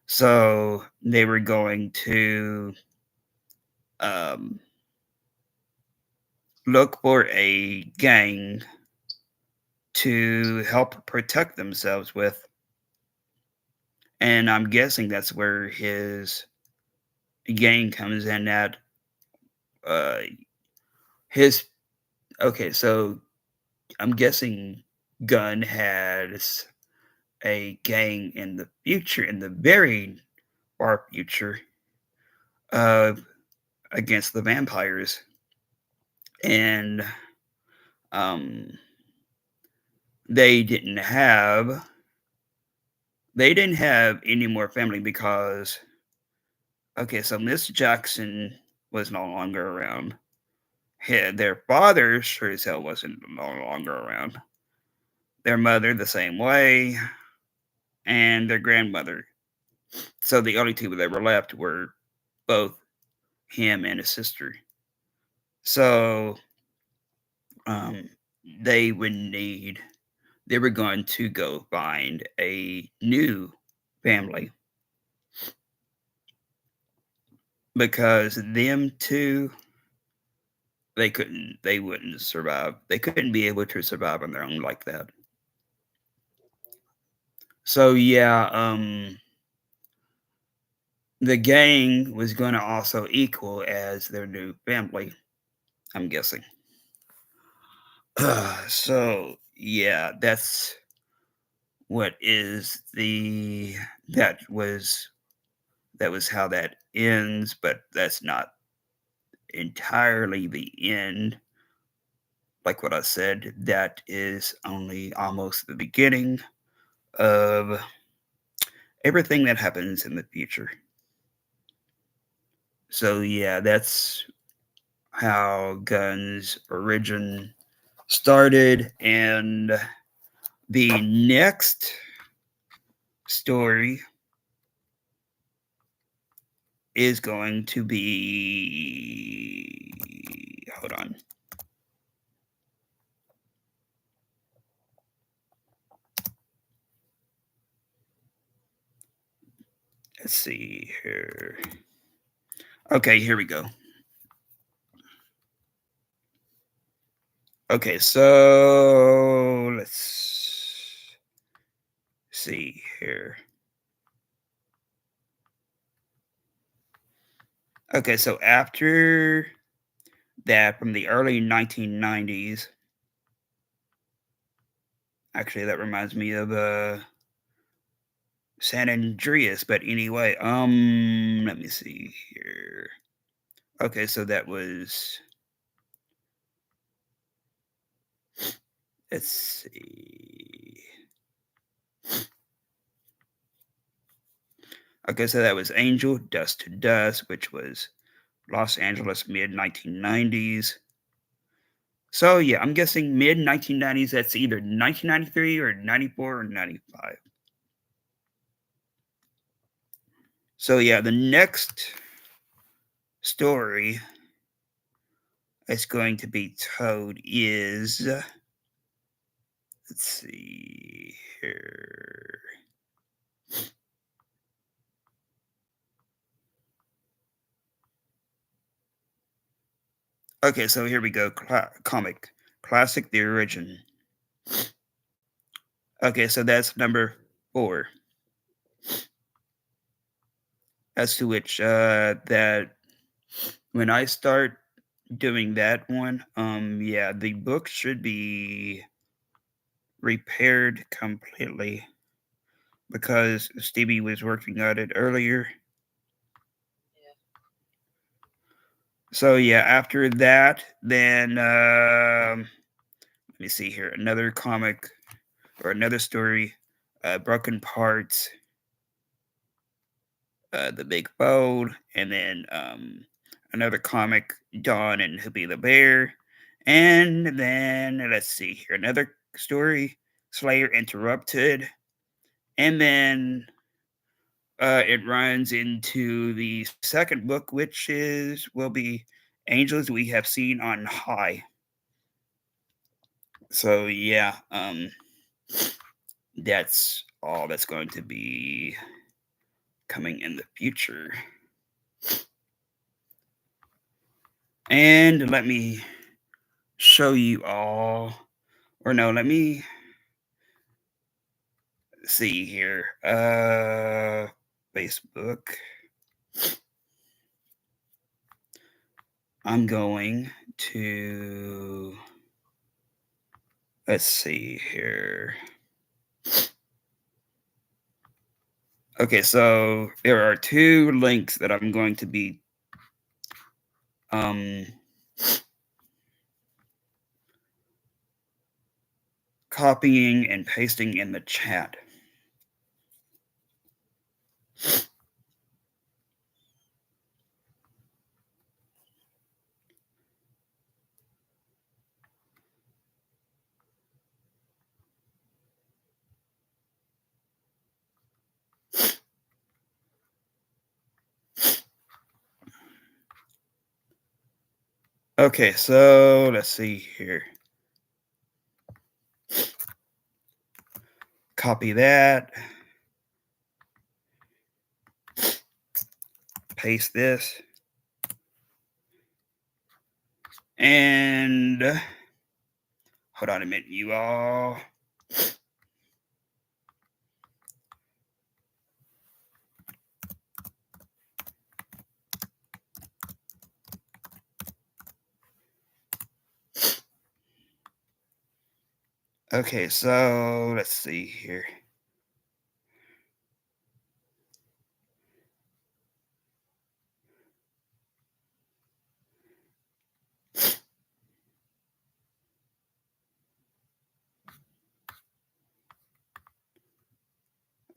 So they were going to um, look for a gang to help protect themselves with. And I'm guessing that's where his gang comes in at. Uh, his okay, so I'm guessing Gunn has a gang in the future, in the very far future, uh, against the vampires, and um, they didn't have they didn't have any more family because okay, so Miss Jackson was no longer around. Their father sure as hell wasn't no longer around. Their mother the same way, and their grandmother. So the only two that were left were both him and his sister. So um, they would need. They were going to go find a new family because them two they wouldn't survive. They couldn't be able to survive on their own like that. So yeah, the gang was going to also equal as their new family. I'm guessing. So yeah, what is the that was that was how that ends, but that's not entirely the end. Like what I said, that is only almost the beginning of everything that happens in the future. So yeah, that's how Guns origin started, and the next story is going to be hold on. Let's see here. Okay, here we go. Okay, so let's see here. Okay, so after that, from the early 1990s, actually, that reminds me of San Andreas. But anyway, let me see here. Okay, so that was. Let's see. Okay, so that was Angel Dust to Dust, which was Los Angeles mid 1990s. So yeah, I'm guessing mid 1990s. That's either 1993 or 94 or 95. So yeah, the next story that's going to be told is let's see here. Okay, so here we go. Comic classic, the origin. Okay, so that's number 4. As to which that when I start doing that one, yeah, the book should be repaired completely because Stevie was working on it earlier. So yeah, after that, then let me see here, another comic or another story, Broken Parts, The Big Fold, and then another comic, Dawn and Hoopy the Bear, and then let's see here, another story, Slayer Interrupted, and then it runs into the second book, which will be angels we have seen on high. So yeah, that's all that's going to be coming in the future. And let me show you all, or no, let me see here. Facebook. I'm going to, let's see here. Okay, so there are two links that I'm going to be copying and pasting in the chat. Okay, so let's see here. Copy that. Paste this. And hold on a minute, you all. Okay, so let's see here.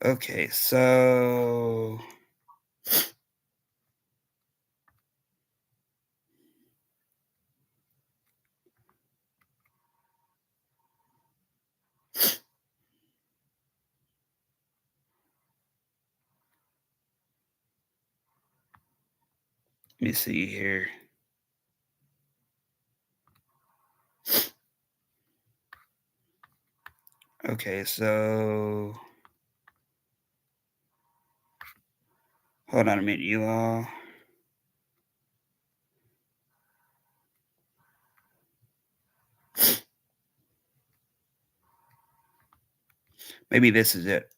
Okay, so let me see here. Okay, so hold on a minute, you all. Maybe this is it.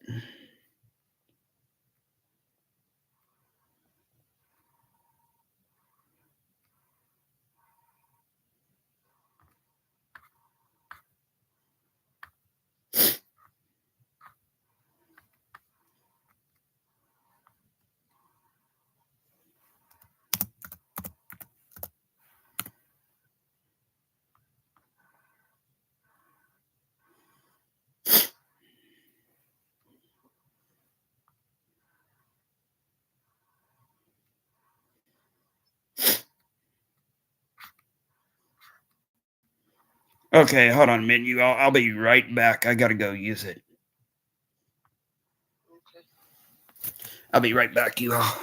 Okay, hold on a minute, you all. I'll be right back. I gotta go use it. I'll be right back, you all.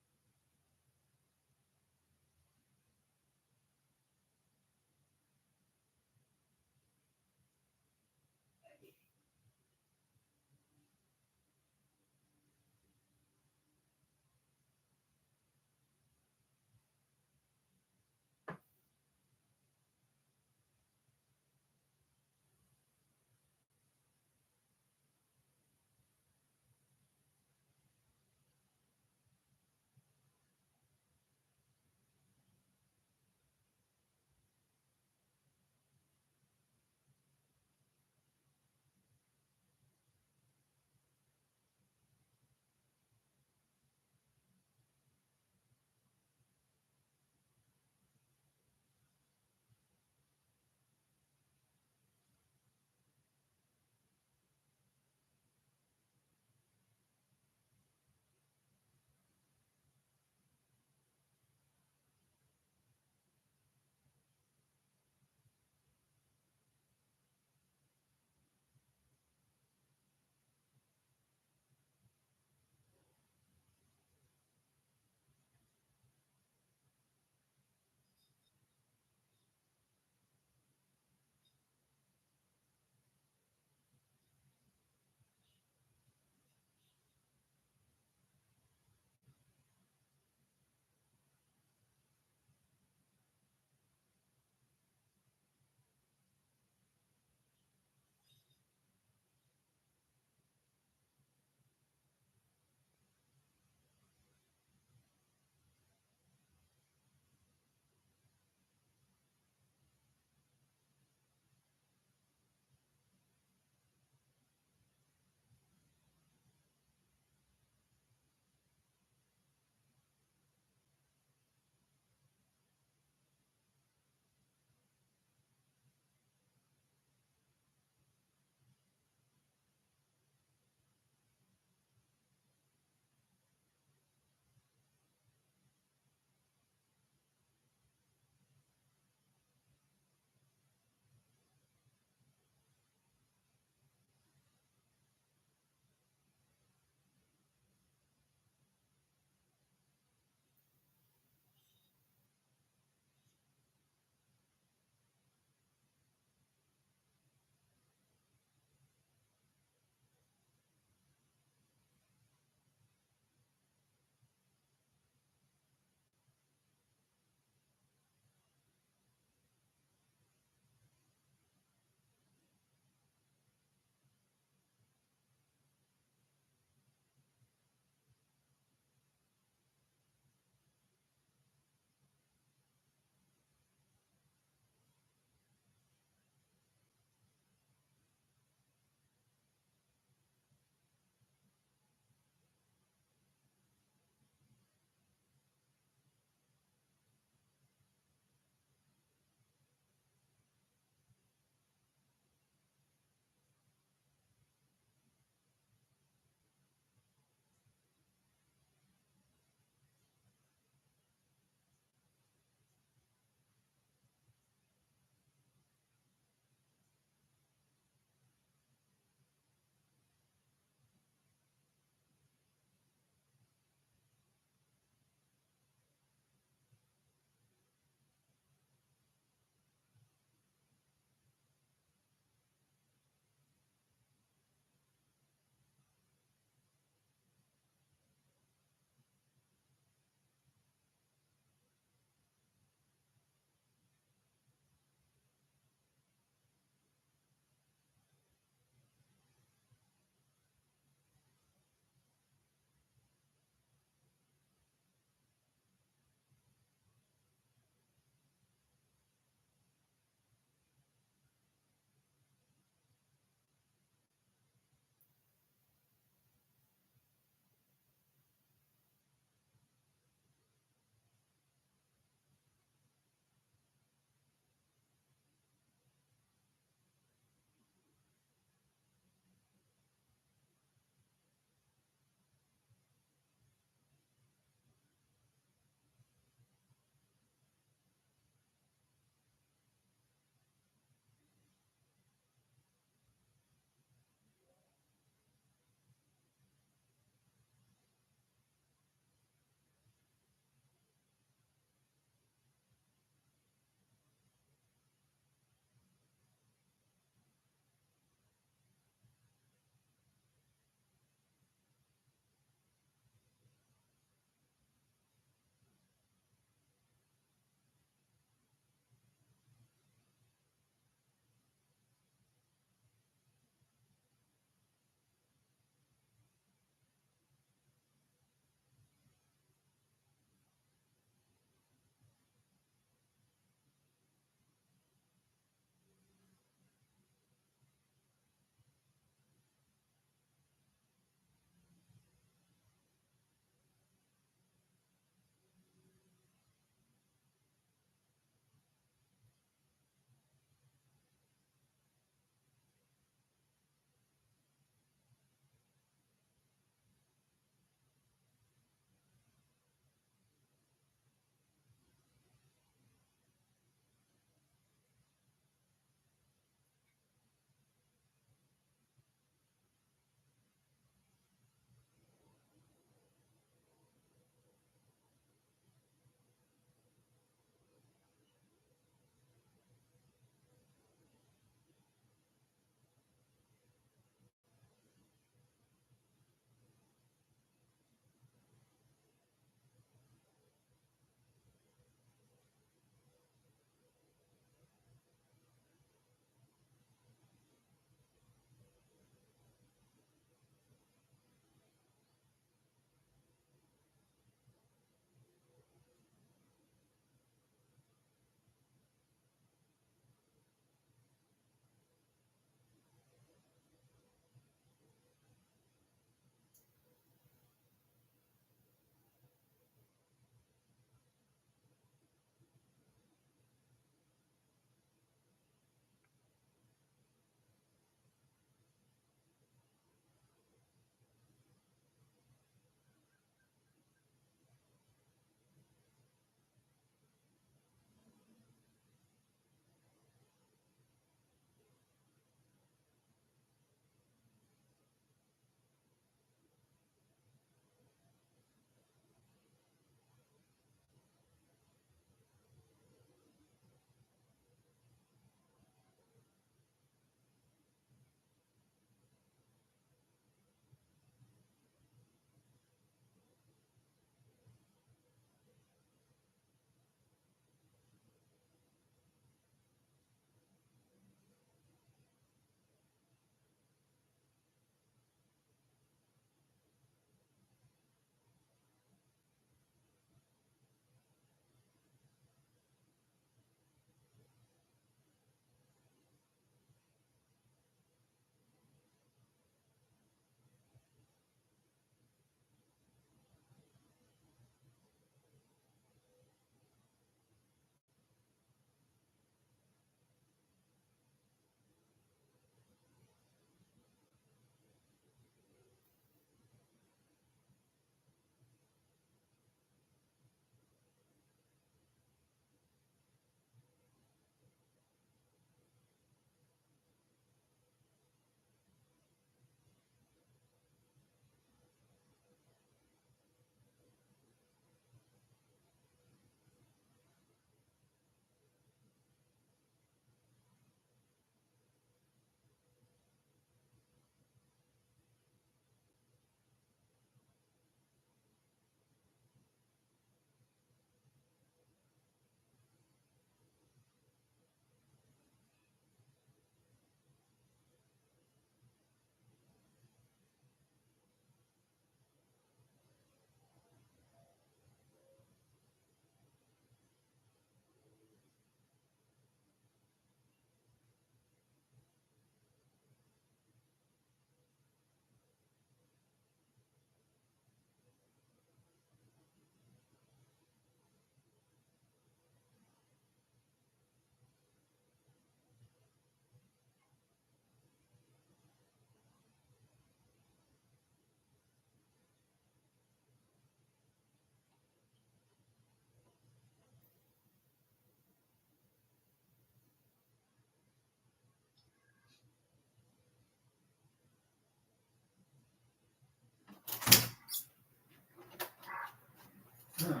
Oh,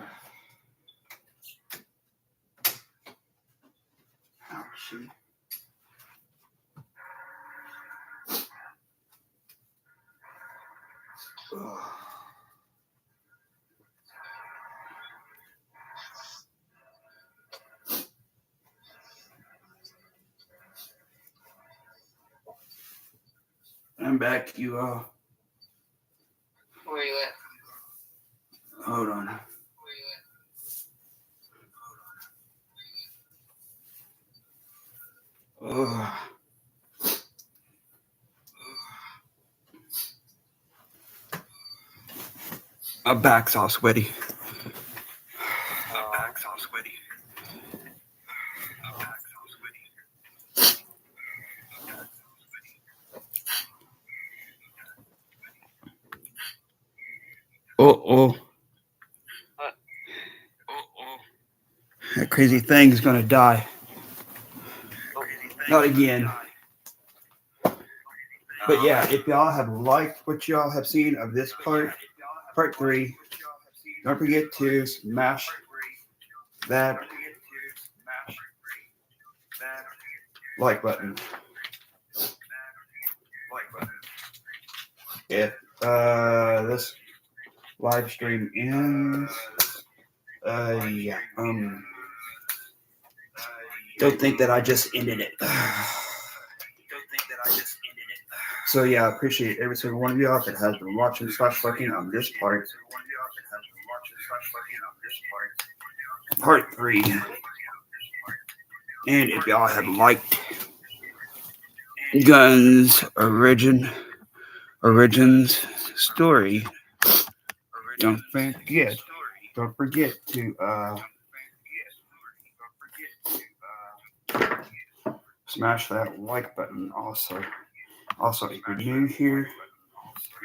shoot. I'm back, you all. Where you at? Hold on. Ugh. My back's all sweaty. My back's all sweaty. Oh. What? That crazy thing is gonna die. Oh. Not again. But yeah, if y'all have liked what y'all have seen of this part 3, don't forget to smash that like button. If this live stream ends, yeah, don't think that I just ended it. So yeah, I appreciate every single one of y'all that has been watching / working on this part 3. And if y'all have liked Guns Origins story, don't forget to smash that like button also. Also, if you're new here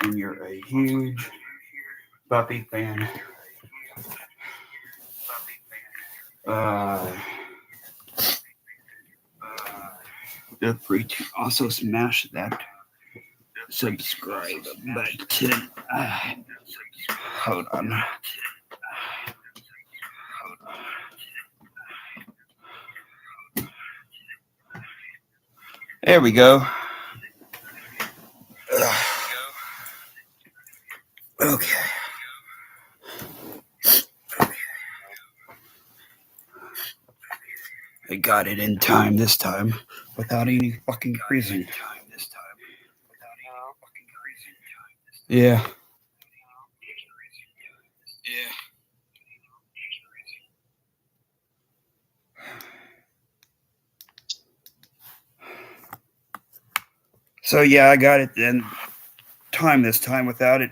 and you're a huge Buffy fan, feel free to also smash that subscribe button. Hold on. There we go. Okay. I got it in time this time without any fucking freezing. Yeah. So yeah, I got it in time this time without it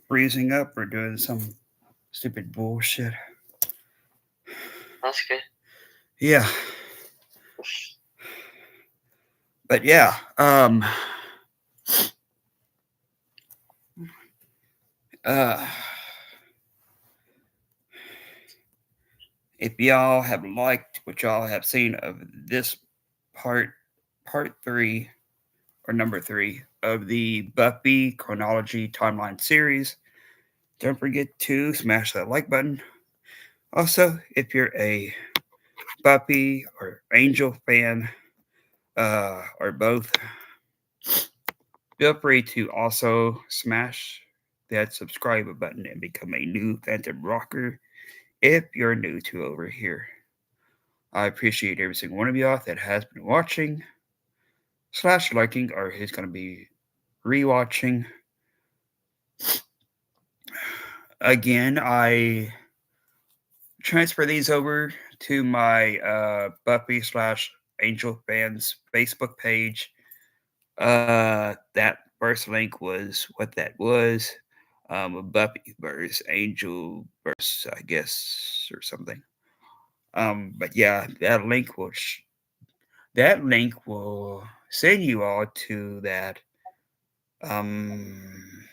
freezing up or doing some stupid bullshit. That's good. Yeah. But yeah, if y'all have liked what y'all have seen of this part 3 or number 3 of the Buffy Chronology timeline series, don't forget to smash that like button. Also, if you're a Buffy or Angel fan, or both, feel free to also smash that subscribe button and become a new Phantom Rocker if you're new to over here. I appreciate every single one of y'all that has been watching / liking or is going to be rewatching. Again, I transfer these over to my Buffy / Angel fans Facebook page. That first link was what that was. Buffy versus Angel versus, I guess, or something. But yeah, that link will send you all to that um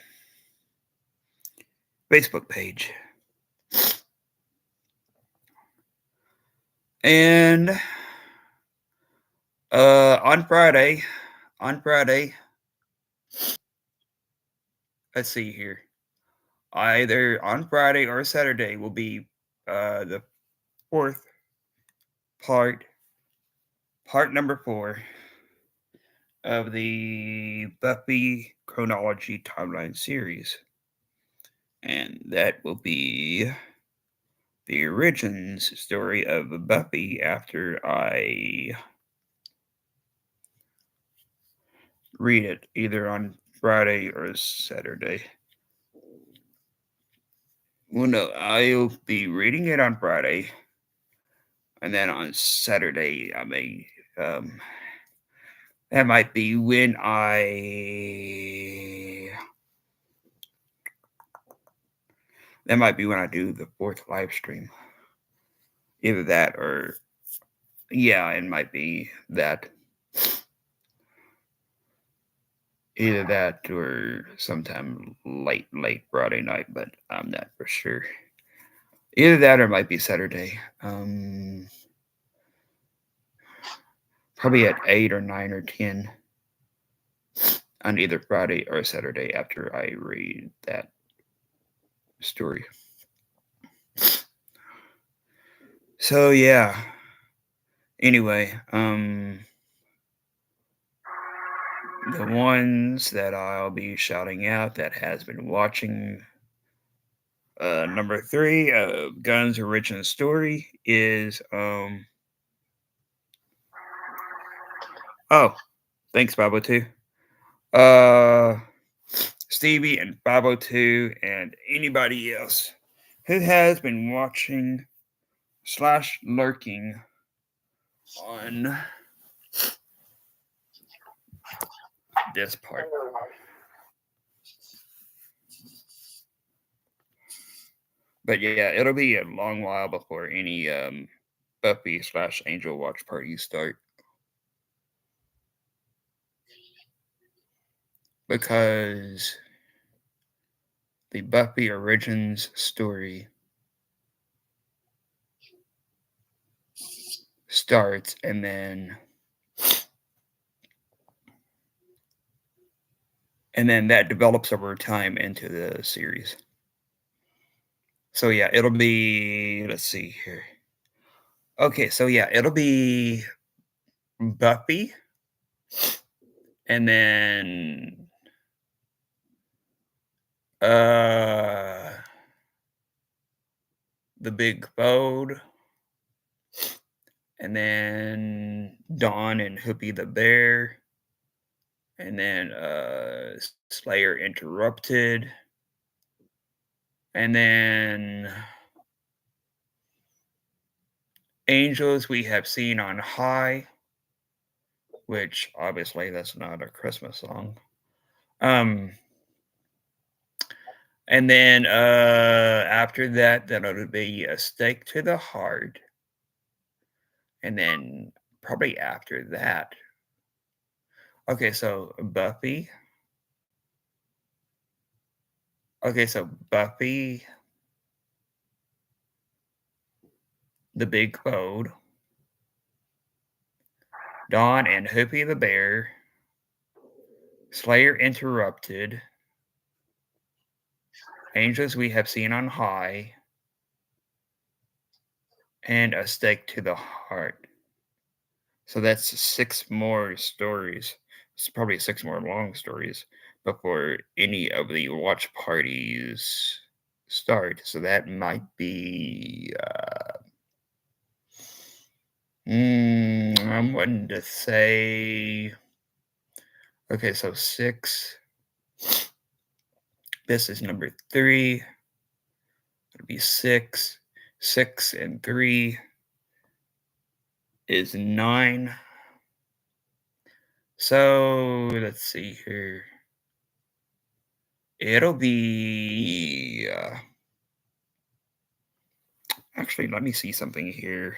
Facebook page. And on Friday, let's see here. either on Friday or Saturday will be the fourth part number 4 of the Buffy Chronology timeline series. And that will be the origins story of Buffy after I read it either on Friday or Saturday. Well, no, I'll be reading it on Friday, and then on Saturday, I may. That might be when I. That might be when I do the 4th live stream. Either that or. Yeah, it might be that. Either that or sometime late Friday night, but I'm not for sure. Either that or it might be Saturday. Probably at 8 or 9 or 10 on either Friday or Saturday after I read that story. So yeah. Anyway, the ones that I'll be shouting out that has been watching number 3 of Gun's original story is oh, thanks 502. Stevie and 502 and anybody else who has been watching / lurking on this part. But yeah, it'll be a long while before any Buffy / Angel watch parties start. Because the Buffy Origins story starts and then that develops over time into the series. So yeah, it'll be, let's see here. Okay, so yeah, it'll be Buffy and then the Big Bode, and then Dawn and Hoopy the Bear, and then Slayer Interrupted, and then Angels We Have Seen on High, which obviously that's not a Christmas song. And then after that, then it'll be A Stake to the Heart. And then probably after that. Okay, so Buffy. Okay, so Buffy, the Big Bode, Dawn and Hoopy the Bear, Slayer Interrupted, Angels We Have Seen on High, and A Stake to the Heart. So that's 6 more stories. It's probably 6 more long stories before any of the watch parties start. So that might be. I'm wanting to say. Okay, so 6. This is number 3. It'll be 6. 6 and 3 is 9. So let's see here. It'll be. Actually, let me see something here.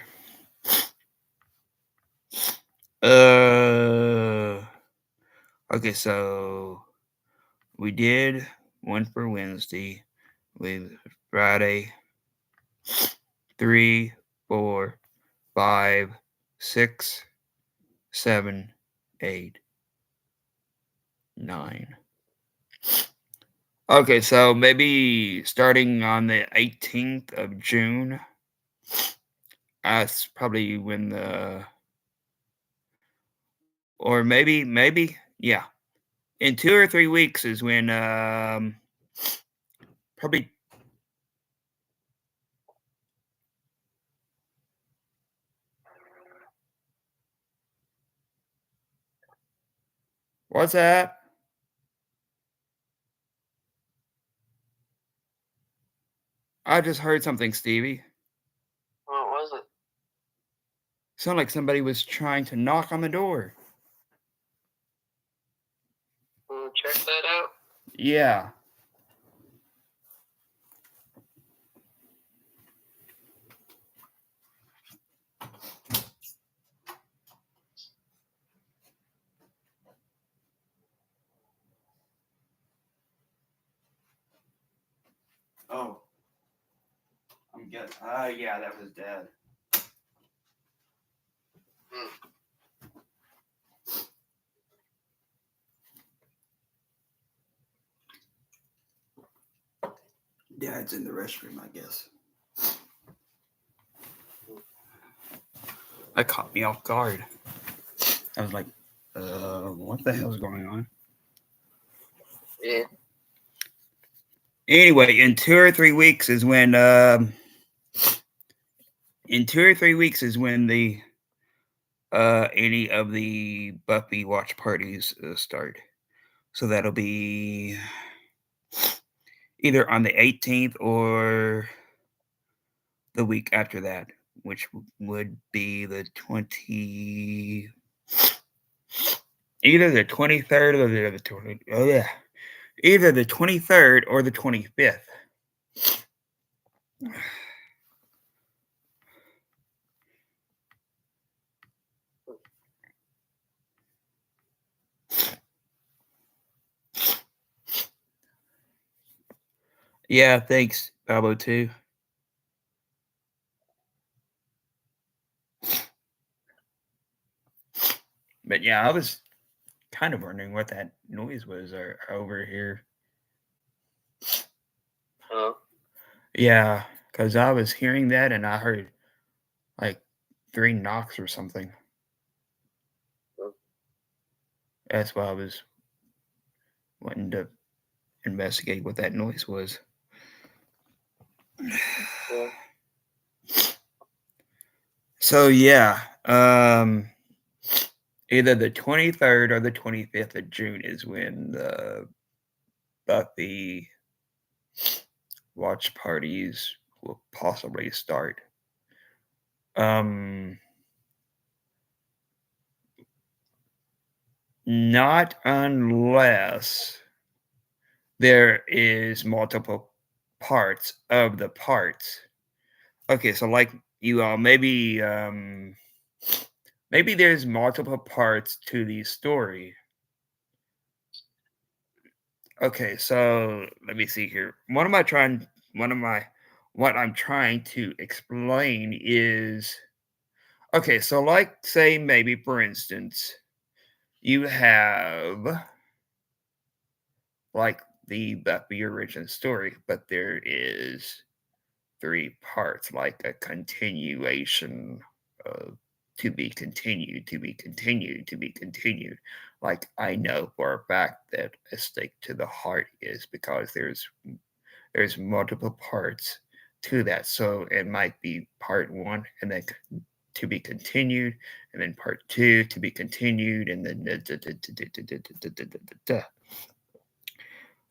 Okay, so we did one for Wednesday, with Friday, 3, 4, 5, 6, 7, 8, 9. Okay, so maybe starting on the 18th of June. That's probably when the, or maybe, yeah. In 2 or 3 weeks is when, probably, what's that? I just heard something, Stevie. What was it? Sounded like somebody was trying to knock on the door. Check that out. Yeah. Oh, I'm guessing. Yeah, that was Dad. Hmm. Dad's in the restroom, I guess. That caught me off guard. I was like, what the hell's going on? Yeah. Anyway, in 2 or 3 weeks is when the any of the Buffy watch parties start. So that'll be either on the 18th or the week after that, which would be the 20, either the 23rd or the 20. Oh yeah, either the 23rd or the 25th. Yeah, thanks, Babo too. But yeah, I was kind of wondering what that noise was over here. Huh? Yeah, because I was hearing that and I heard like 3 knocks or something. Huh? That's why I was wanting to investigate what that noise was. Yeah. So yeah, either the 23rd or the 25th of June is when the Buffy watch parties will possibly start. Um, Not unless there is multiple parts of the parts. Okay, so like you all maybe there's multiple parts to the story. Okay, so let me see here. One of my what I'm trying to explain is, okay, so like say maybe for instance, you have like the Buffy origin story, but there is 3 parts, like a continuation of to be continued, to be continued, to be continued. Like I know for a fact that a stake to the heart is because there's multiple parts to that. So it might be part one and then to be continued, and then part two to be continued, and then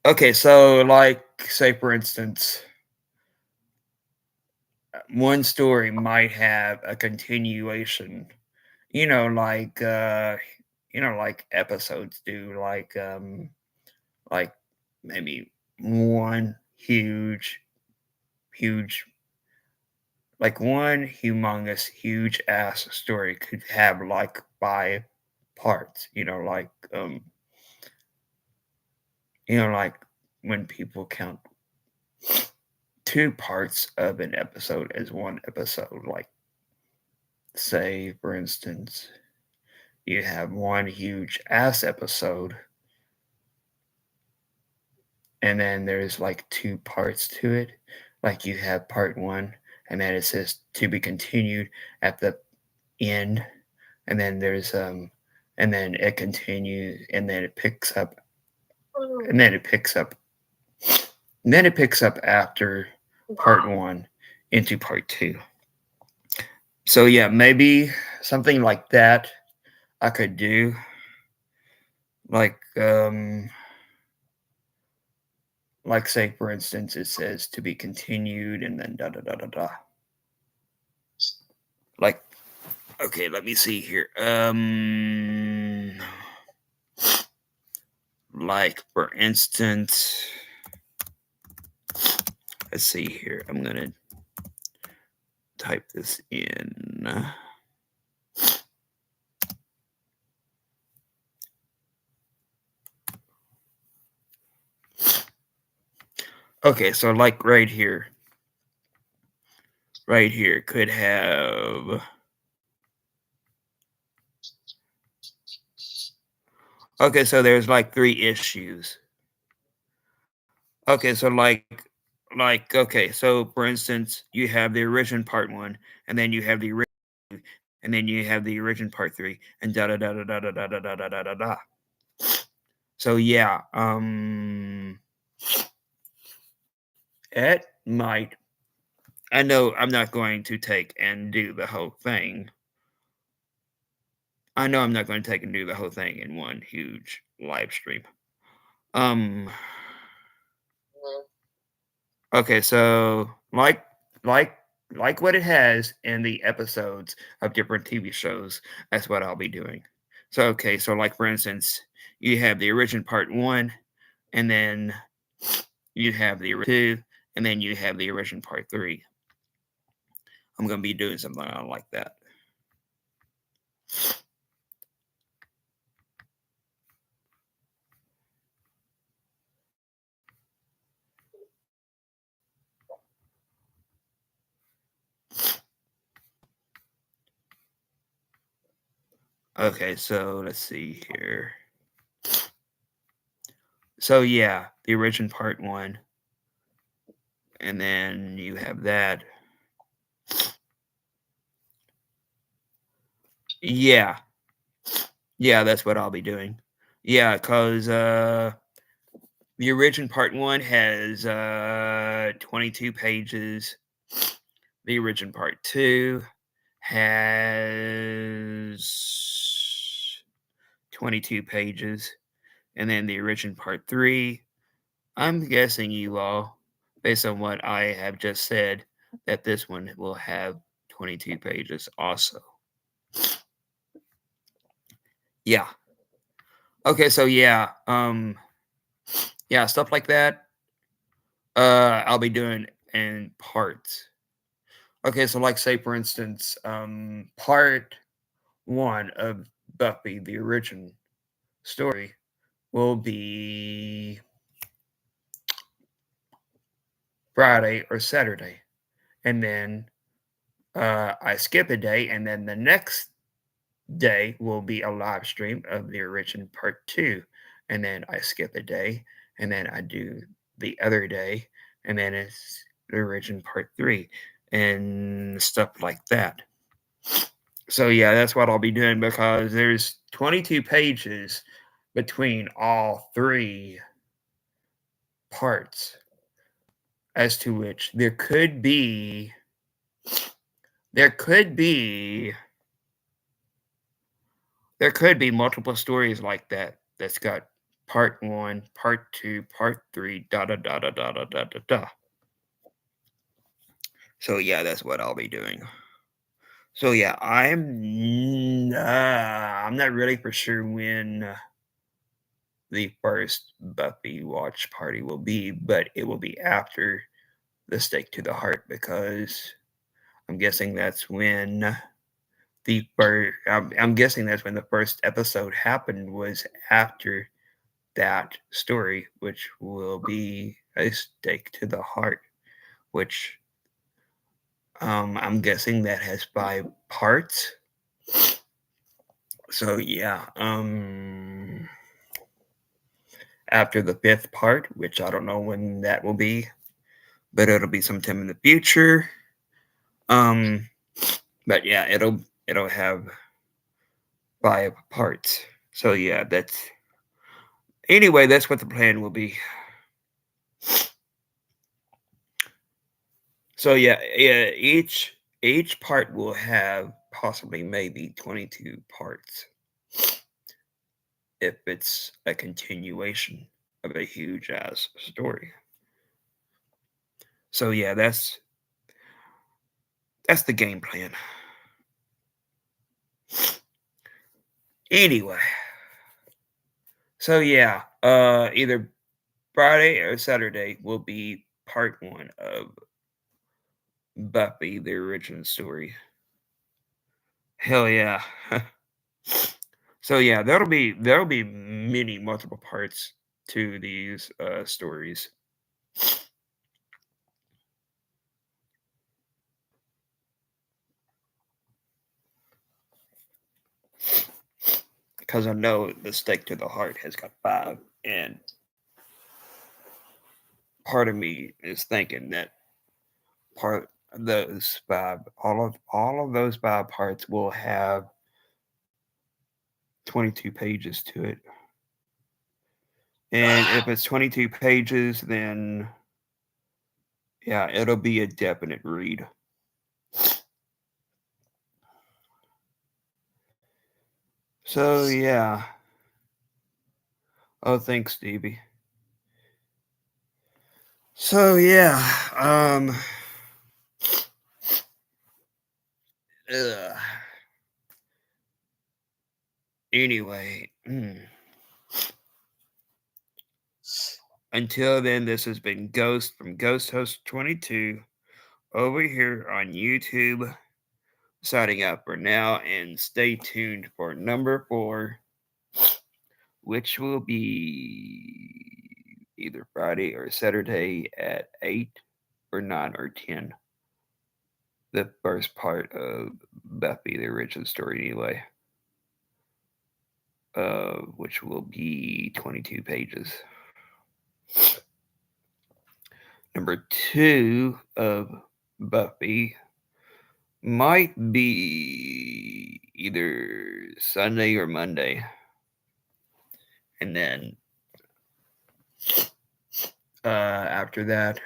okay. So like say for instance, one story might have a continuation, like like episodes do, like maybe one huge like one humongous huge ass story could have like 5 parts, like when people count 2 parts of an episode as one episode, like say for instance you have one huge ass episode, and then there's like two parts to it. Like you have part one, and then it says to be continued at the end, and then and then it continues, and then it picks up, and then it picks up, and then it picks up after part one into part two. So yeah, maybe something like that I could do. Like like say for instance it says to be continued and then da da da da da. Like okay, let me see here. Like for instance, let's see here. I'm gonna type this in. Okay, so like right here could have. Okay, so there's like three issues. Okay, so okay, so for instance, you have the original part one, and then you have the original, and then you have the original part three, and da da da da da da da da da da da da. So yeah, it might. I know I'm not going to take and do the whole thing. I know I'm not going to take and do the whole thing in one huge live stream. Um. Okay, so like like what it has in the episodes of different TV shows, that's what I'll be doing. So okay, so like for instance, you have the original part one, and then you have the two, and then you have the original part three. I'm gonna be doing something like that. Okay, so let's see here. So yeah, the original part one, and then you have that. Yeah, yeah, that's what I'll be doing. Yeah, because the original part one has 22 pages. The original part two has 22 pages. And then the original part three, I'm guessing you all, based on what I have just said, that this one will have 22 pages also. Yeah. Okay, so yeah, yeah, stuff like that. I'll be doing in parts. Okay, so like say for instance, part one of Buffy, the original story, will be Friday or Saturday. And then I skip a day, and then the next day will be a live stream of the original part two. And then I skip a day, and then I do the other day, and then it's the original part three, and stuff like that. So yeah, that's what I'll be doing because there's 22 pages between all three parts, as to which there could be multiple stories like that that's got part one, part two, part three, da da da da da da da da da. So yeah, that's what I'll be doing. So yeah, I'm not really for sure when the first Buffy watch party will be, but it will be after the stake to the heart because I'm guessing that's when I'm guessing that's when the first episode happened was after that story, which will be a stake to the heart, which I'm guessing that has 5 parts. So yeah, after the fifth part, which I don't know when that will be, but it'll be sometime in the future. Um, but yeah, it'll have 5 parts. So yeah, that's what the plan will be. So yeah, each part will have possibly maybe 22 parts if it's a continuation of a huge ass story. So yeah, that's the game plan. Anyway, so yeah, either Friday or Saturday will be part 1 of Buffy the Original Story. Hell yeah. So yeah, there'll be many multiple parts to these stories. Because I know the stake to the heart has got 5, and part of me is thinking that part of those 5, all of those 5 parts will have 22 pages to it. And if it's 22 pages, then yeah, it'll be a definite read. So yeah. Oh, thanks, Stevie. So yeah, ugh. Anyway, until then, this has been Ghost from Ghost Host 22 over here on YouTube. Signing out for now, and stay tuned for number 4, which will be either Friday or Saturday at 8 or 9 or 10. The first part of Buffy the Original Story, anyway, which will be 22 pages. Number 2 of Buffy might be either Sunday or Monday. And then after that,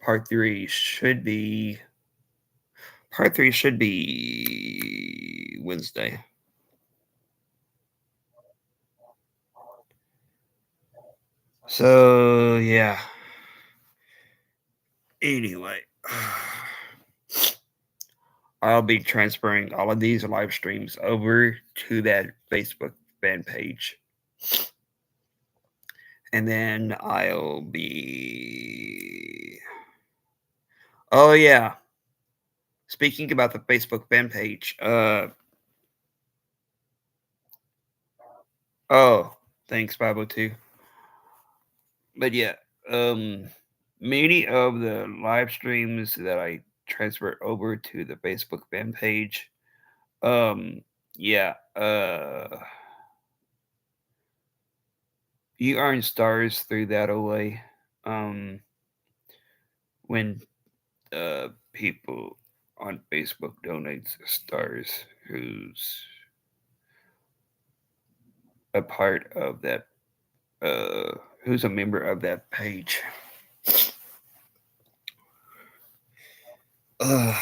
part 3 should be Wednesday. So yeah. Anyway, I'll be transferring all of these live streams over to that Facebook fan page. And then I'll be. Oh, yeah. Speaking about the Facebook fan page, oh, thanks, 502. But yeah, many of the live streams that I transfer over to the Facebook fan page, yeah, you earn stars through that away. When people on Facebook donates stars a part of that who's a member of that page. Uh,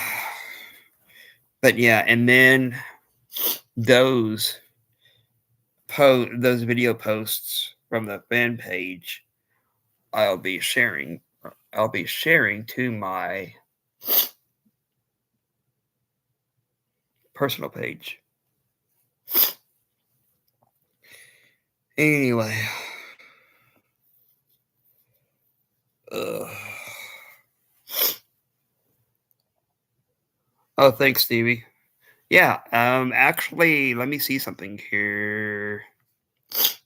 but yeah, and then those those video posts from the fan page, I'll be sharing to my personal page. Anyway, oh, thanks, Stevie. Yeah, actually, let me see something here. Let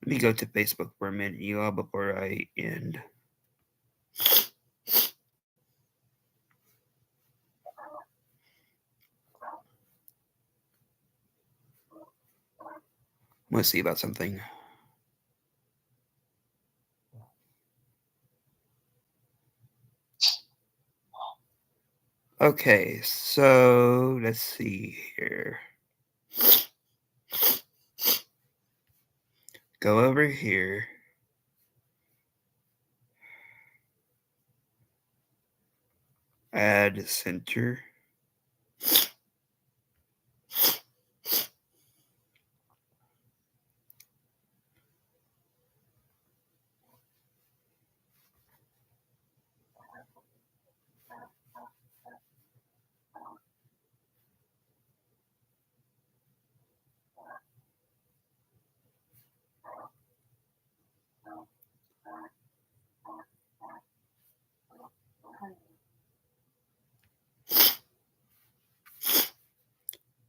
me go to Facebook for a minute, you all, before I end. Let's see about something. Okay, so let's see here. Go over here. Add center.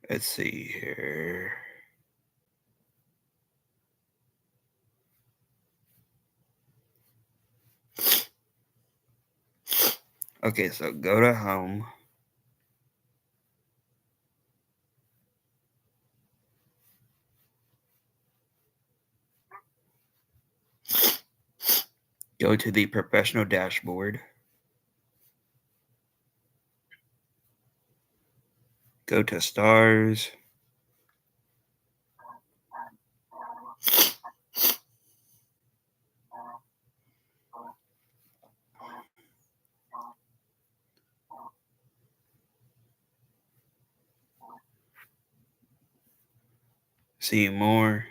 Let's see here. Okay, so go to home. Go to the professional dashboard. Go to stars. See more.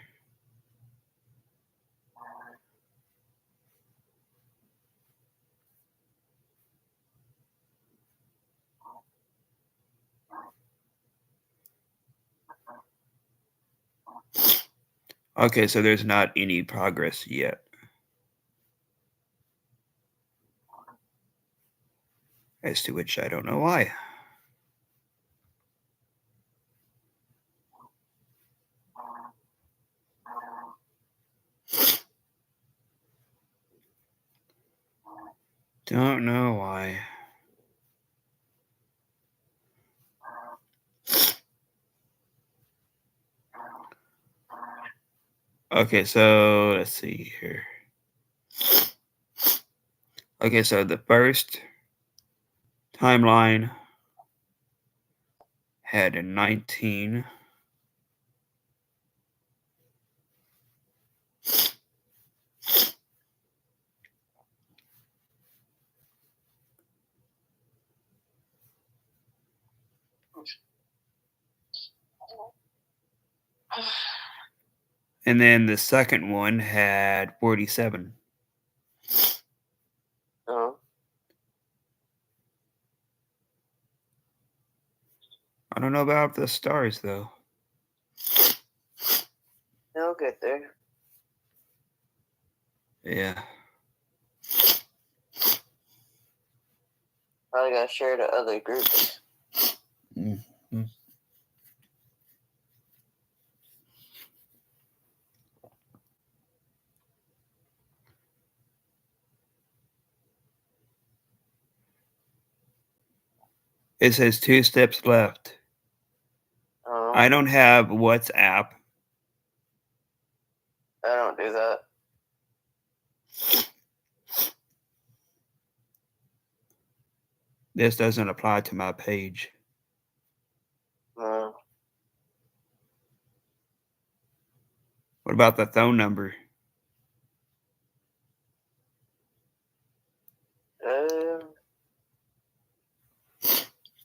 Okay, so there's not any progress yet. As to which I don't know why. Don't know why. Okay, so let's see here. Okay, so the first timeline had a 19. And then the second one had 47. Oh, I don't know about the stars though. they'll get there. Yeah. Probably gotta share to other groups. Mm-hmm. It says 2 steps left. Oh, I don't have WhatsApp. I don't do that. This doesn't apply to my page. No. What about the phone number?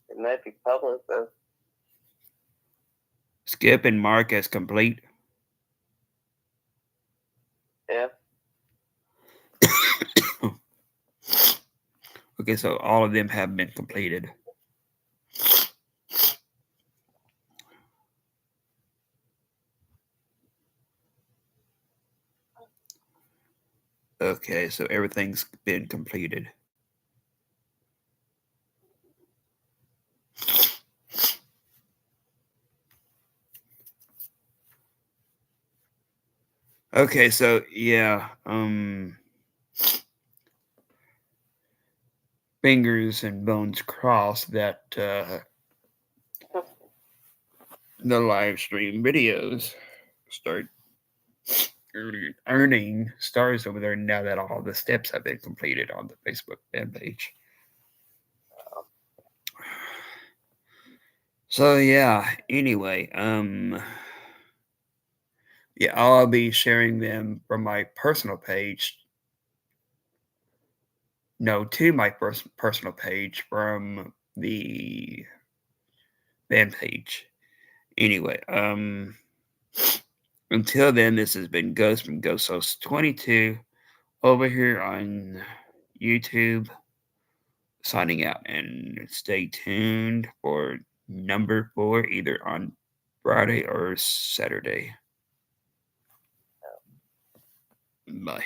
It might be public though. Skip and mark as complete. Yeah. Okay, so all of them have been completed. Okay, so everything's been completed. Okay, so yeah, fingers and bones crossed that the live stream videos start earning stars over there now that all the steps have been completed on the Facebook fan page. So yeah, anyway, yeah, I'll be sharing them from my personal page. No, to my personal page from the fan page. Anyway, until then, this has been Ghost from Ghost Host 22 over here on YouTube. Signing out and stay tuned for number 4 either on Friday or Saturday. Bye.